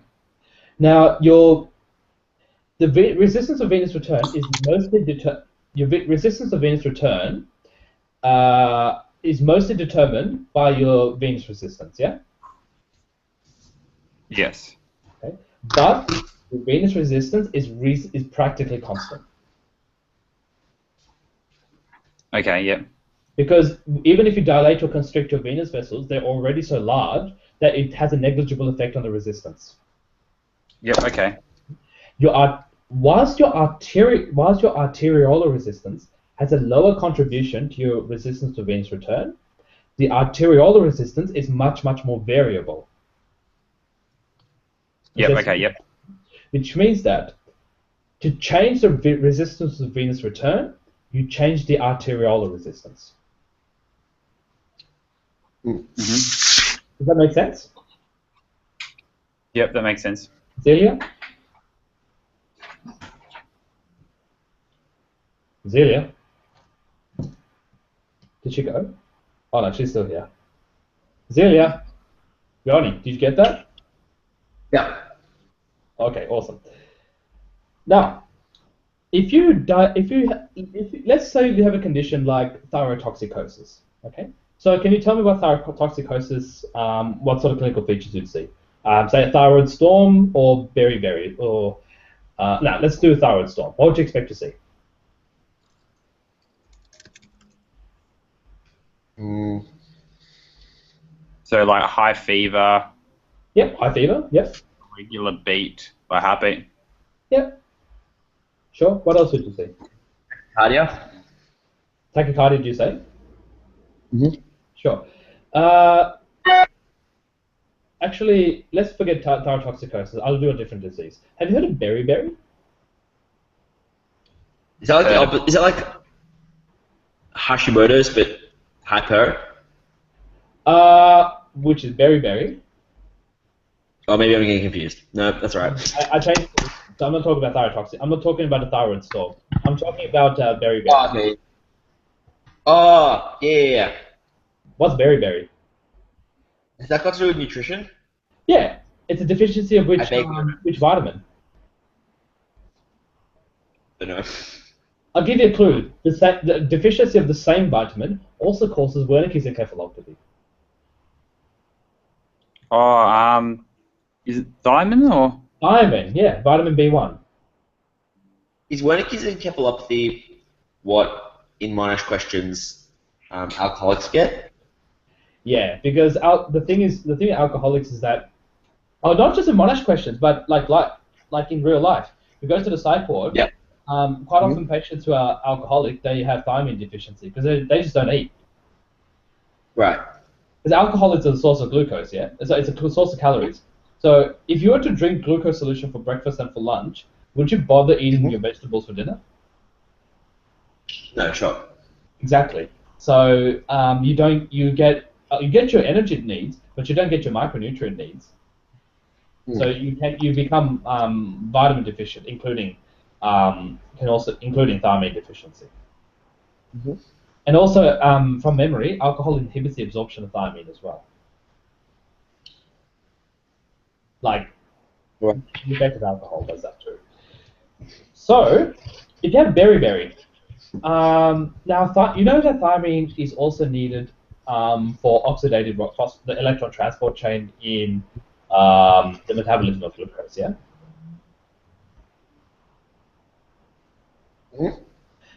Now, resistance of venous return is mostly resistance of venous return is mostly determined by your venous resistance. Yeah. Yes. Okay. But the venous resistance is practically constant. Okay. Yep. Because even if you dilate or constrict your venous vessels, they're already so large that it has a negligible effect on the resistance. Yep. Okay. Whilst your arteriolar resistance has a lower contribution to your resistance to venous return, the arteriolar resistance is much, much more variable. Yep. Okay. Yep. Which means that to change the resistance to venous return, you change the arteriolar resistance. Mm-hmm. Does that make sense? Yep, that makes sense. Zelia? Zelia? Did she go? Oh no, she's still here. Zelia? Yoni, did you get that? Yeah. Okay, awesome. Now, let's say you have a condition like thyrotoxicosis, okay? So can you tell me about thyrotoxicosis, what sort of clinical features you'd see? Say a thyroid storm or beriberi, or no, let's do a thyroid storm. What would you expect to see? So like high fever. Yep, high fever. Yep. Regular beat, like heartbeat. Yep. Sure. What else would you see? Cardia? Tachycardia, did you say? Mm-hmm. Sure. Actually, let's forget thyrotoxicosis. I'll do a different disease. Have you heard of beriberi? Is that like is that like Hashimoto's but hyper? Which is beriberi. Oh, maybe I'm getting confused. No, that's all right. I changed. So I'm not talking about thyrotoxic. I'm not talking about a thyroid storm. I'm talking about beriberi. Oh, okay. Oh, yeah. What's beriberi? Has that got to do with nutrition? Yeah, it's a deficiency of which I beg your- which vitamin? I don't know. I'll give you a clue. The deficiency of the same vitamin also causes Wernicke's encephalopathy. Oh, is it thiamine or? Thiamine, yeah, vitamin B1. Is Wernicke's encephalopathy what, in Monash questions, alcoholics get? Yeah, because the thing with alcoholics is that, oh, not just in Monash questions, but like in real life, we go to the psych ward. Yeah. Quite often patients who are alcoholic, they have thiamine deficiency because they just don't eat. Right. Because alcohol is a source of glucose, yeah? It's a source of calories. So if you were to drink glucose solution for breakfast and for lunch, would you bother eating your vegetables for dinner? No, sure. Exactly. So you get your energy needs, but you don't get your micronutrient needs. So you become vitamin deficient, including thiamine deficiency. And also, from memory, alcohol inhibits the absorption of thiamine as well. Like, the effect of alcohol does that too. So, if you have beriberi, now you know that thiamine is also needed for oxidative the electron transport chain in the metabolism of glucose, yeah?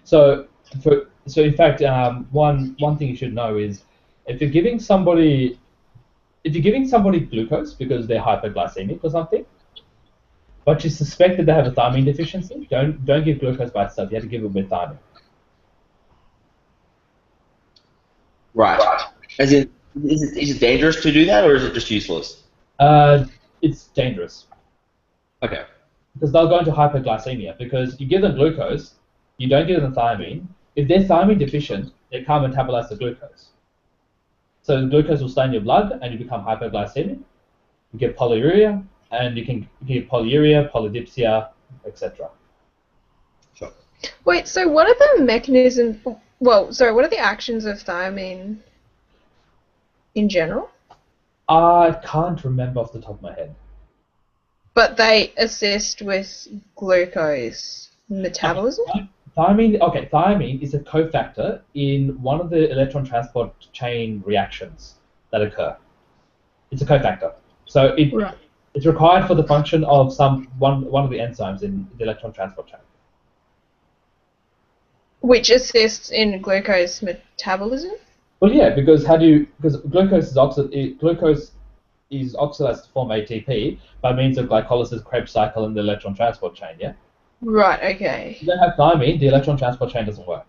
So in fact, one thing you should know is if you're giving somebody glucose because they're hyperglycemic or something, but you suspect that they have a thiamine deficiency, don't give glucose by itself. You have to give it with thiamine. Right. As in, is it dangerous to do that, or is it just useless? It's dangerous. Okay. Because they'll go into hyperglycemia. Because you give them glucose, you don't give them thiamine. If they're thiamine deficient, they can't metabolize the glucose. So the glucose will stay in your blood, and you become hyperglycemic. You get polyuria, and you can get polyuria, polydipsia, etc. Sure. Wait, so what are the mechanisms? Well, sorry, what are the actions of thiamine in general? I can't remember off the top of my head. But they assist with glucose metabolism? Thiamine is a cofactor in one of the electron transport chain reactions that occur. It's a cofactor. So it's required for the function of one of the enzymes in the electron transport chain. Which assists in glucose metabolism? Well, yeah, because glucose is oxidized to form ATP by means of glycolysis, Krebs cycle, and the electron transport chain. Yeah. Right. Okay. If you don't have thiamine, the electron transport chain doesn't work.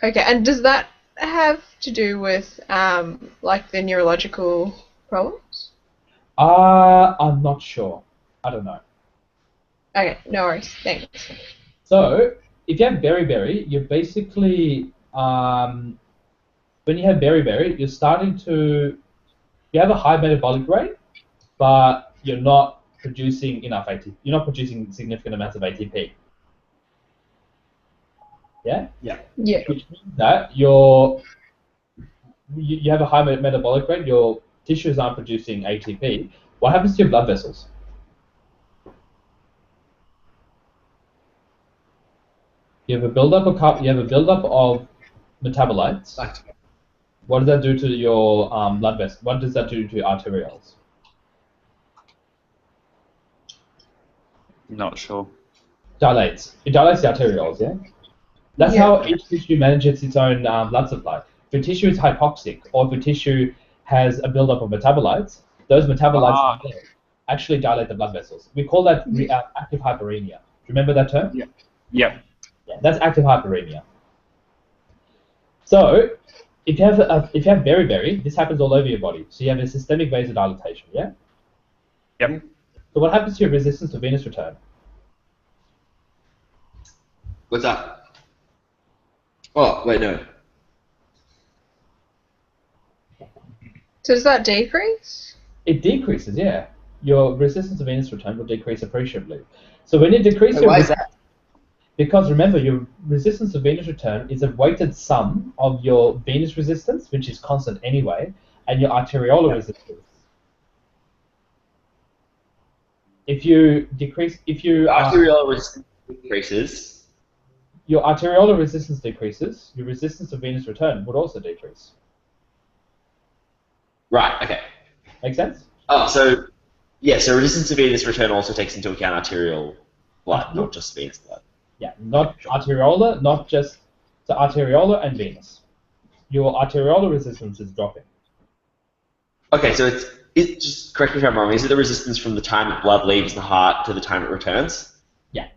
Okay, and does that have to do with like the neurological problems? I'm not sure. I don't know. Okay, no worries. Thanks. So, if you have beriberi, you're basically, when you have beriberi, you have a high metabolic rate, but you're not producing enough ATP. You're not producing significant amounts of ATP. Yeah? Yeah. Yeah. Which means that you have a high metabolic rate, your tissues aren't producing ATP. What happens to your blood vessels? You have a buildup of metabolites. Right. What does that do to your blood vessels? What does that do to your arterioles? Not sure. It dilates the arterioles, yeah? That's how each tissue manages its own blood supply. If your tissue is hypoxic, or if your tissue has a buildup of metabolites, those metabolites actually dilate the blood vessels. We call that active hyperemia. Do you remember that term? Yeah. Yep. Yeah, that's active hyperemia. So, if you have beriberi, this happens all over your body. So you have a systemic vasodilatation, yeah? Yep. So what happens to your resistance to venous return? What's that? Oh, wait, no. So does that decrease? It decreases, yeah. Your resistance to venous return will decrease appreciably. So when you decrease Why is that? Because remember, your resistance to venous return is a weighted sum of your venous resistance, which is constant anyway, and your arteriolar resistance. If you decrease, Arterial resistance decreases. your arteriolar resistance decreases, your resistance to venous return would also decrease. Right. Okay. Make sense? Oh, so yeah. So resistance to venous return also takes into account arterial blood, not just venous blood. Yeah, not arteriolar, not just so arteriolar and venous. Your arteriolar resistance is dropping. Okay, so it's just correct me if I'm wrong. Is it the resistance from the time that blood leaves the heart to the time it returns? Yeah.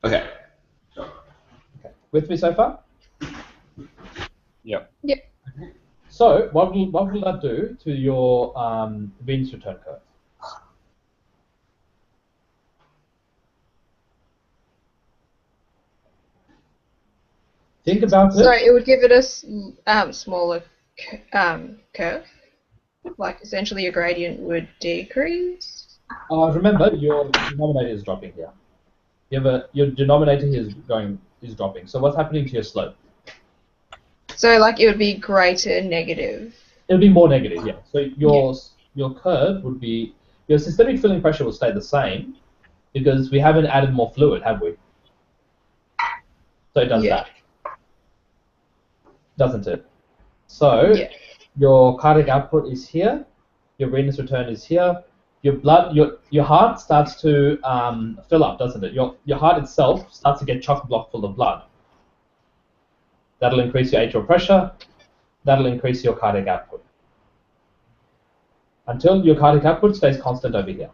Okay. Okay. With me so far? Yep. Yep. So what will that do to your venous return curve? Think about it. So it would give it a smaller curve. Like essentially your gradient would decrease. Remember, your denominator is dropping here. Your denominator here is dropping. So what's happening to your slope? So like it would be greater negative. It'll be more negative, yeah. So your curve would be, your systemic filling pressure will stay the same because we haven't added more fluid, have we? So it does that, doesn't it? So your cardiac output is here, your venous return is here, your heart starts to fill up, doesn't it? Your heart itself starts to get chock-a-block full of blood. That'll increase your atrial pressure, that'll increase your cardiac output. Until your cardiac output stays constant over here.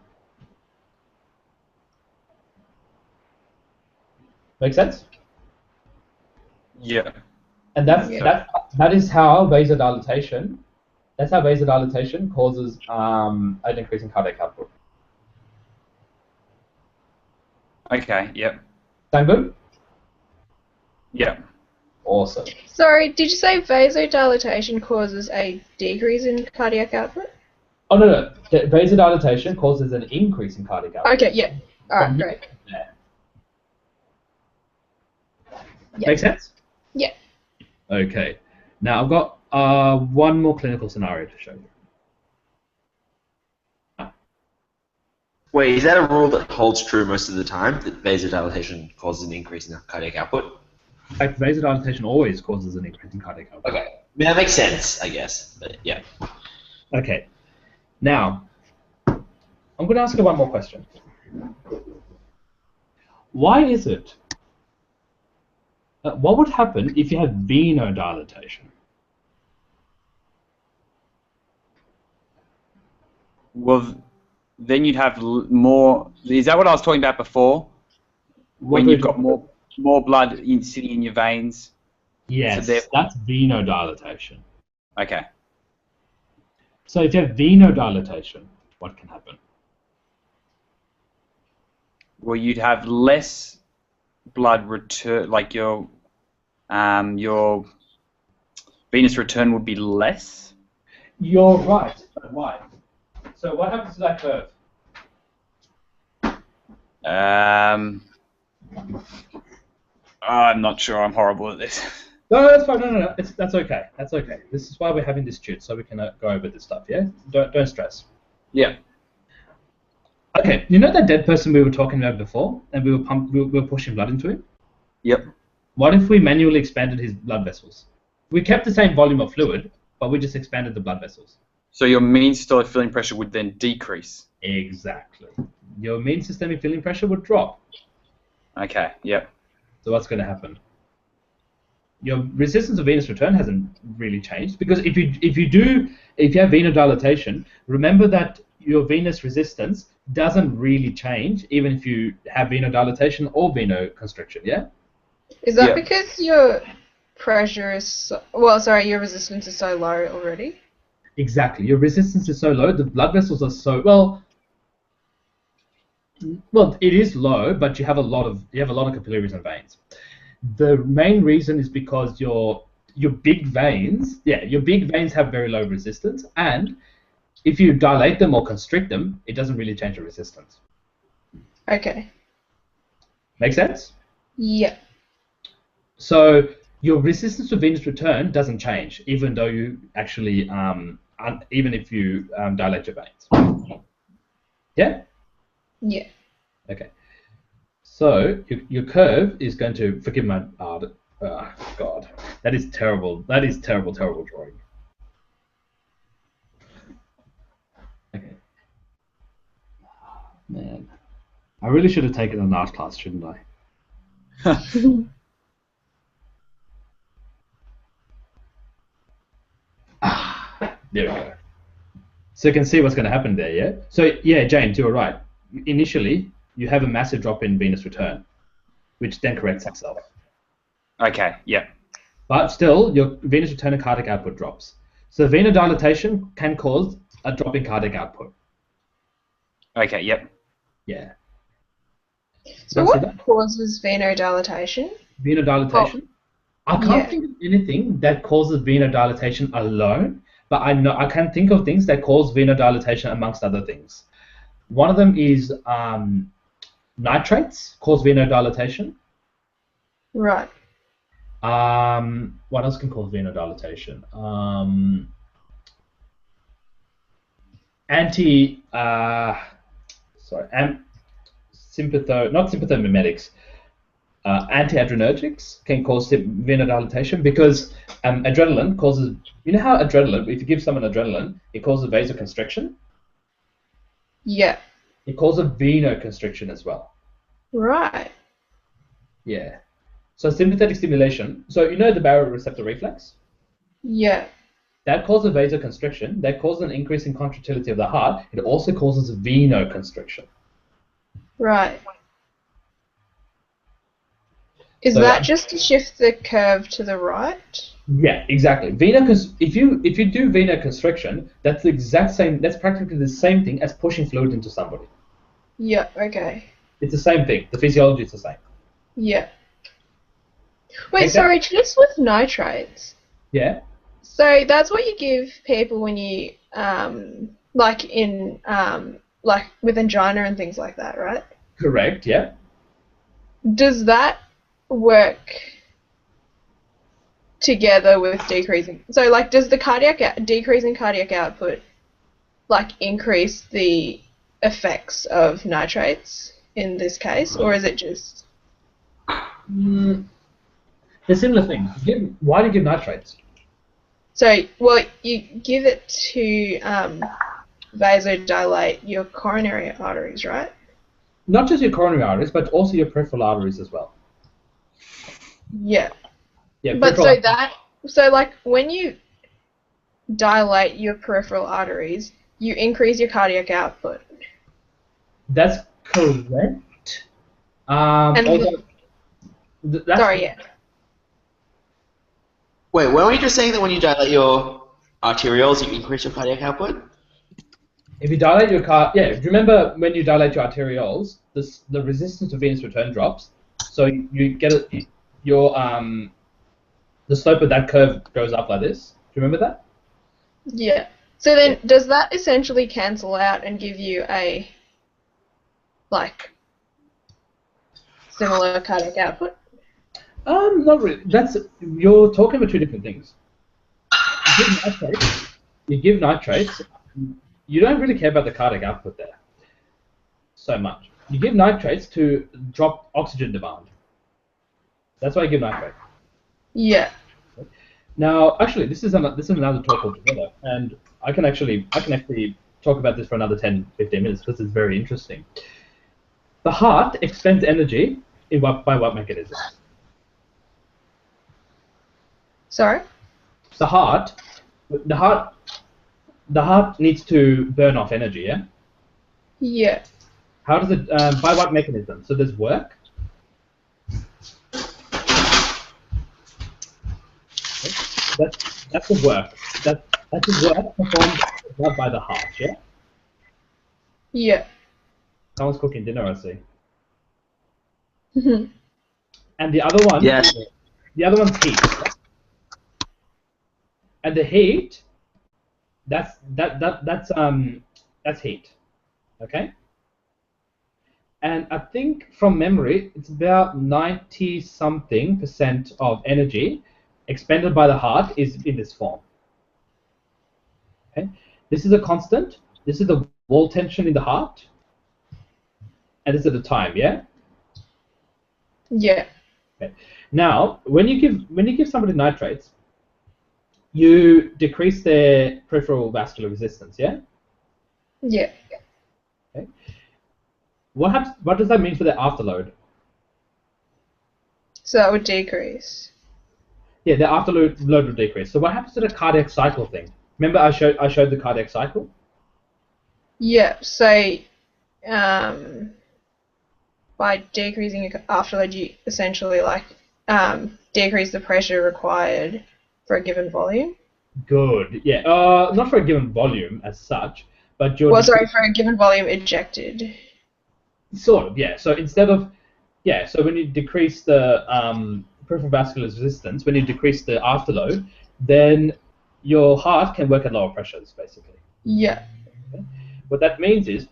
Make sense? Yeah. And that is how vasodilatation. That's how vasodilatation causes an increase in cardiac output. Okay. Yep. Sound good? Yep. Awesome. Sorry, did you say vasodilatation causes a decrease in cardiac output? Oh no. Vasodilatation causes an increase in cardiac output. Okay, yeah. Alright, great. There. Yeah. Make sense? Yeah. Okay. Now I've got one more clinical scenario to show you. Wait, is that a rule that holds true most of the time, that vasodilatation causes an increase in cardiac output? In fact, vasodilatation always causes an increase in cardiac output. Okay. I mean, that makes sense, I guess. But yeah. Okay. Now, I'm going to ask you one more question. Why is it? What would happen if you had venodilatation? Well, then you'd have more. Is that what I was talking about before? When you've got more blood sitting in your veins. Yes, so that's venodilatation. Okay. So if you have venodilatation, what can happen? Well, you'd have less blood return, like your venous return would be less. You're right. But why? So what happens to that curve? I'm not sure. I'm horrible at this. No, that's fine. No. That's okay. That's okay. This is why we're having this tute, so we can go over this stuff. Yeah. Don't stress. Yeah. Okay. You know that dead person we were talking about before, and we were pushing blood into him. Yep. What if we manually expanded his blood vessels? We kept the same volume of fluid, but we just expanded the blood vessels. So your mean systolic filling pressure would then decrease. Exactly. Your mean systemic filling pressure would drop. Okay. Yep. So what's going to happen? Your resistance to venous return hasn't really changed, because if you have venodilatation, remember that your venous resistance doesn't really change even if you have venodilatation or venoconstriction. Yeah. Is that because your pressure is your resistance is so low already? Exactly. Your resistance is so low. The blood vessels are so well. It is low, but you have a lot of capillaries and veins. The main reason is because your big veins, your big veins have very low resistance, and if you dilate them or constrict them, it doesn't really change the resistance. Okay. Make sense? Yeah. So your resistance to venous return doesn't change, even though you actually, even if you dilate your veins. Yeah? Yeah. Okay. So your curve is going to, forgive my, God, that is terrible. That is terrible drawing. Okay. Man, I really should have taken an art class, shouldn't I? There we go. So you can see what's going to happen there, yeah? So, yeah, James, you're right. Initially, you have a massive drop in venous return, which then corrects itself. Okay, yeah. But still, your venous return and cardiac output drops. So venodilatation can cause a drop in cardiac output. Okay, yep. Yeah. So Don't see what that? causes venodilatation? Venodilatation? I can't Yeah. think of anything that causes venodilatation alone, but I can think of things that cause venodilatation amongst other things. One of them is nitrates cause venodilatation. Right. What else can cause venodilatation? Not sympathomimetics. Anti-adrenergics can cause venodilatation because adrenaline causes. You know how adrenaline, if you give someone adrenaline, it causes vasoconstriction. Yeah. It causes venoconstriction as well. Right. Yeah. So sympathetic stimulation. So you know the baroreceptor reflex? Yeah. That causes vasoconstriction. That causes an increase in contractility of the heart. It also causes venoconstriction. Right. Is So, that just to shift the curve to the right? Yeah, exactly. If you do venoconstriction, that's the exact same. That's practically the same thing as pushing fluid into somebody. Yeah. Okay. It's the same thing. The physiology is the same. Yeah. Wait, Make sorry, just with nitrates. Yeah. So that's what you give people when you like in like with angina and things like that, right? Correct. Yeah. Does that work together with decreasing? So like, does the decreasing cardiac output like increase the effects of nitrates in this case, or is it just? They're similar things. Why do you give nitrates? So, well, you give it to vasodilate your coronary arteries, right? Not just your coronary arteries, but also your peripheral arteries as well. Yeah. Yeah. But so like when you dilate your peripheral arteries, you increase your cardiac output. That's correct. And That's sorry, yeah. Wait, weren't we just saying that when you dilate your arterioles, you increase your cardiac output? If you dilate your yeah. Do you remember when you dilate your arterioles, the resistance to venous return drops, so you get the slope of that curve goes up like this. Do you remember that? Yeah. So then, does that essentially cancel out and give you a like similar cardiac output? Not really. You're talking about two different things. You give nitrates. You don't really care about the cardiac output there so much. You give nitrates to drop oxygen demand. That's why you give nitrate. Yeah. Now, actually, this is another talk altogether, and I can actually talk about this for another 10, 15 minutes because it's very interesting. The heart expends energy by what mechanism? Sorry? The heart needs to burn off energy, yeah? Yeah. How does it, by what mechanism? So there's work. That's the work. That's the work performed by the heart, yeah? Yeah. Someone's cooking dinner, I see. Mhm. And the other one, Yes. the other one's heat. And the heat, that's heat, okay? and I think from memory, it's about 90-something% of energy expended by the heart is in this form. Okay? This is a constant. This is the wall tension in the heart, and this is the time. Yeah. Yeah. Okay. Now, when you give somebody nitrates, you decrease their peripheral vascular resistance. Yeah. Yeah. Okay. What does that mean for the afterload? So that would decrease. Yeah, the afterload will decrease. So what happens to the cardiac cycle thing? Remember, I showed the cardiac cycle. Yeah. So, by decreasing afterload, you essentially decrease the pressure required for a given volume. Good. Yeah. Not for a given volume as such, but Well, sorry, for a given volume ejected. Sort of. Yeah. So instead of so when you decrease the peripheral vascular resistance, when you decrease the afterload, then your heart can work at lower pressures, basically. Yeah. Okay? What that means is,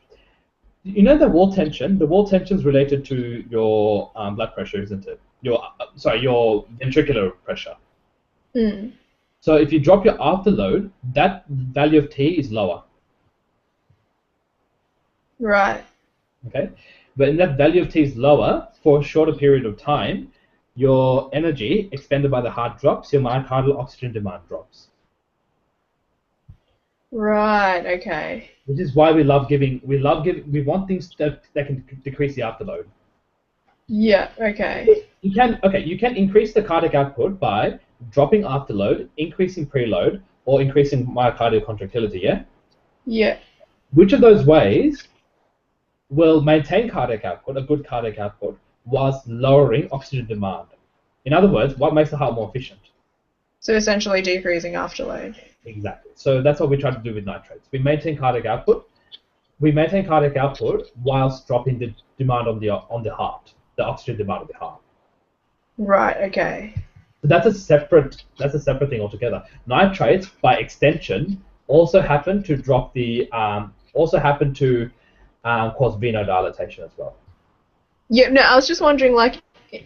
you know, the wall tension. The wall tension is related to your blood pressure, isn't it? Your ventricular pressure. Mm. So if you drop your afterload, that value of T is lower. Right. Okay, but when that value of T is lower for a shorter period of time, your energy expended by the heart drops, your myocardial oxygen demand drops. Right. Okay. Which is why we want things that can decrease the afterload. Yeah. Okay. You can increase the cardiac output by dropping afterload, increasing preload, or increasing myocardial contractility. Yeah. Yeah. Which of those ways will maintain cardiac output, a good cardiac output, whilst lowering oxygen demand? In other words, what makes the heart more efficient? So essentially decreasing afterload. Exactly. So that's what we try to do with nitrates. We maintain cardiac output. Whilst dropping the demand on the heart, the oxygen demand of the heart. Right. Okay. So that's a separate thing altogether. Nitrates, by extension, also happen to cause venodilatation as well. Yeah. No, I was just wondering,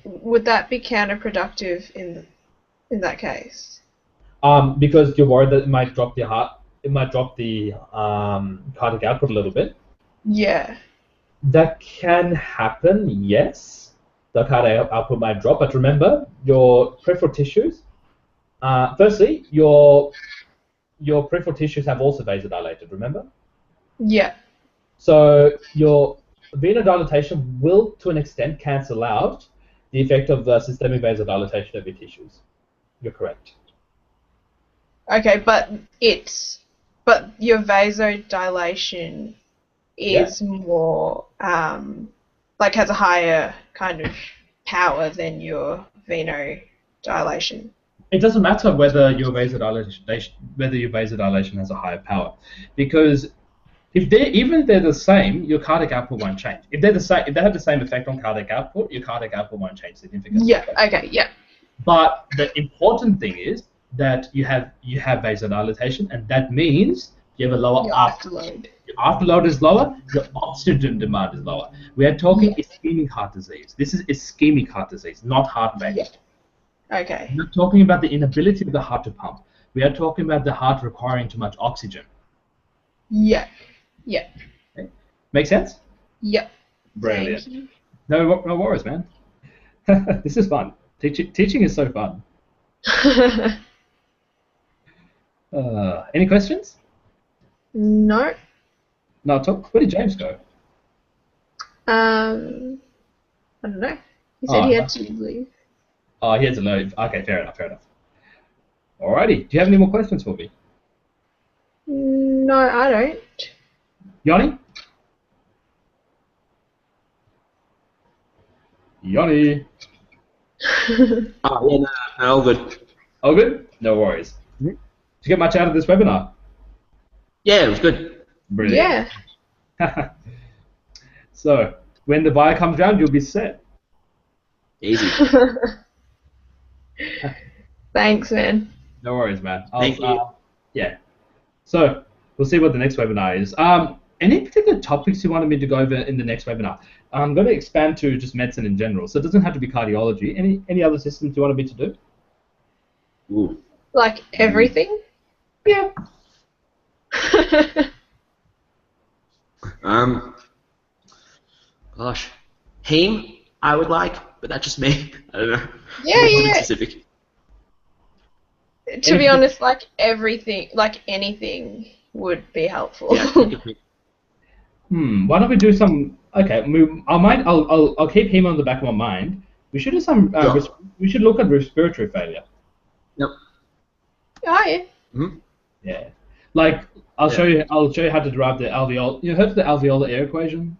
would that be counterproductive in that case? Because you're worried that it might drop the cardiac output a little bit. Yeah. That can happen, yes. The cardiac output might drop, but remember, your peripheral tissues. Firstly, your peripheral tissues have also vasodilated. Remember. Yeah. So your venodilatation will, to an extent, cancel out the effect of the systemic vasodilatation of your tissues. You're correct. Okay, but your vasodilation is more has a higher kind of power than your venodilation. It doesn't matter whether your vasodilation has a higher power, because if they're the same, your cardiac output won't change. If they have the same effect on cardiac output, your cardiac output won't change significantly. Yeah. Okay. Yeah. But the important thing is that you have vasodilatation, and that means you have a lower afterload. Your afterload is lower, your oxygen demand is lower. We are talking ischemic heart disease. This is ischemic heart disease, not heart failure. Yeah. Okay. We're not talking about the inability of the heart to pump. We are talking about the heart requiring too much oxygen. Yeah. Yeah. Okay. Make sense? Yep. Brilliant. No worries, man. This is fun. Teaching is so fun. Any questions? No. No, talk. Where did James go? I don't know. He said he had to leave. Oh, he had to leave. Okay, fair enough. Alrighty. Do you have any more questions for me? No, I don't. Yanni? Yanni? Oh, yeah, no, all good. All good? No worries. Mm-hmm. Did you get much out of this webinar? Yeah, it was good. Brilliant. Yeah. So, when the buyer comes round, you'll be set. Easy. Thanks, man. No worries, man. Thank you. Yeah. So, we'll see what the next webinar is. any particular topics you wanted me to go over in the next webinar? I'm going to expand to just medicine in general, so it doesn't have to be cardiology. Any other systems you wanted me to do? Ooh. Like everything? Yeah. Gosh, heme I would like, but that's just me. I don't know. Yeah, It's a bit yeah. specific. To be honest, like everything, like anything would be helpful. Yeah. Take a pick. Why don't we do some? Okay, I'll keep him on the back of my mind. We should do some. Sure. We should look at respiratory failure. Yep. Oh, yeah. Mhm. Yeah, like I'll show you how to derive the alveol. You heard of the alveolar air equation?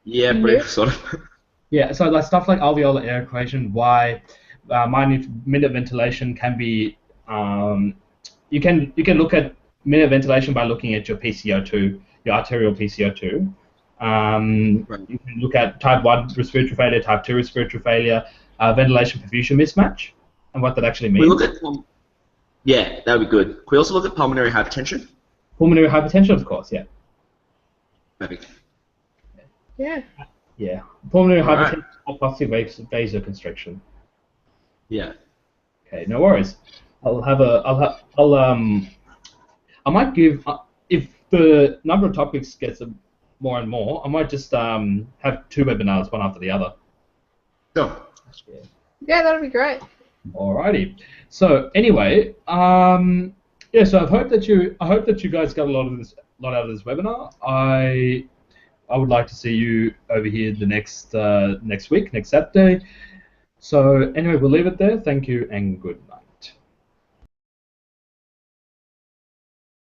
Yeah, Nope. brief sort of. Yeah, so like stuff like alveolar air equation, why minute ventilation can be. You can look at minute ventilation by looking at your PCO2, your arterial PCO2. Right. You can look at type 1 respiratory failure, type 2 respiratory failure, ventilation perfusion mismatch, and what that actually We means. look at yeah, that would be good. Can we also look at pulmonary hypertension? Pulmonary hypertension, of course, yeah. Perfect. Yeah. Yeah. Pulmonary All right. hypertension, hypoxic vasoconstriction. Yeah. Okay, no worries. I might give, if the number of topics gets more and more, I might just have 2 webinars, one after the other. Sure. Yeah, that'd be great. Alrighty. So anyway, yeah. So I hope that you guys got a lot out of this webinar. I would like to see you over here the next next week, next Saturday. So anyway, we'll leave it there. Thank you and good night.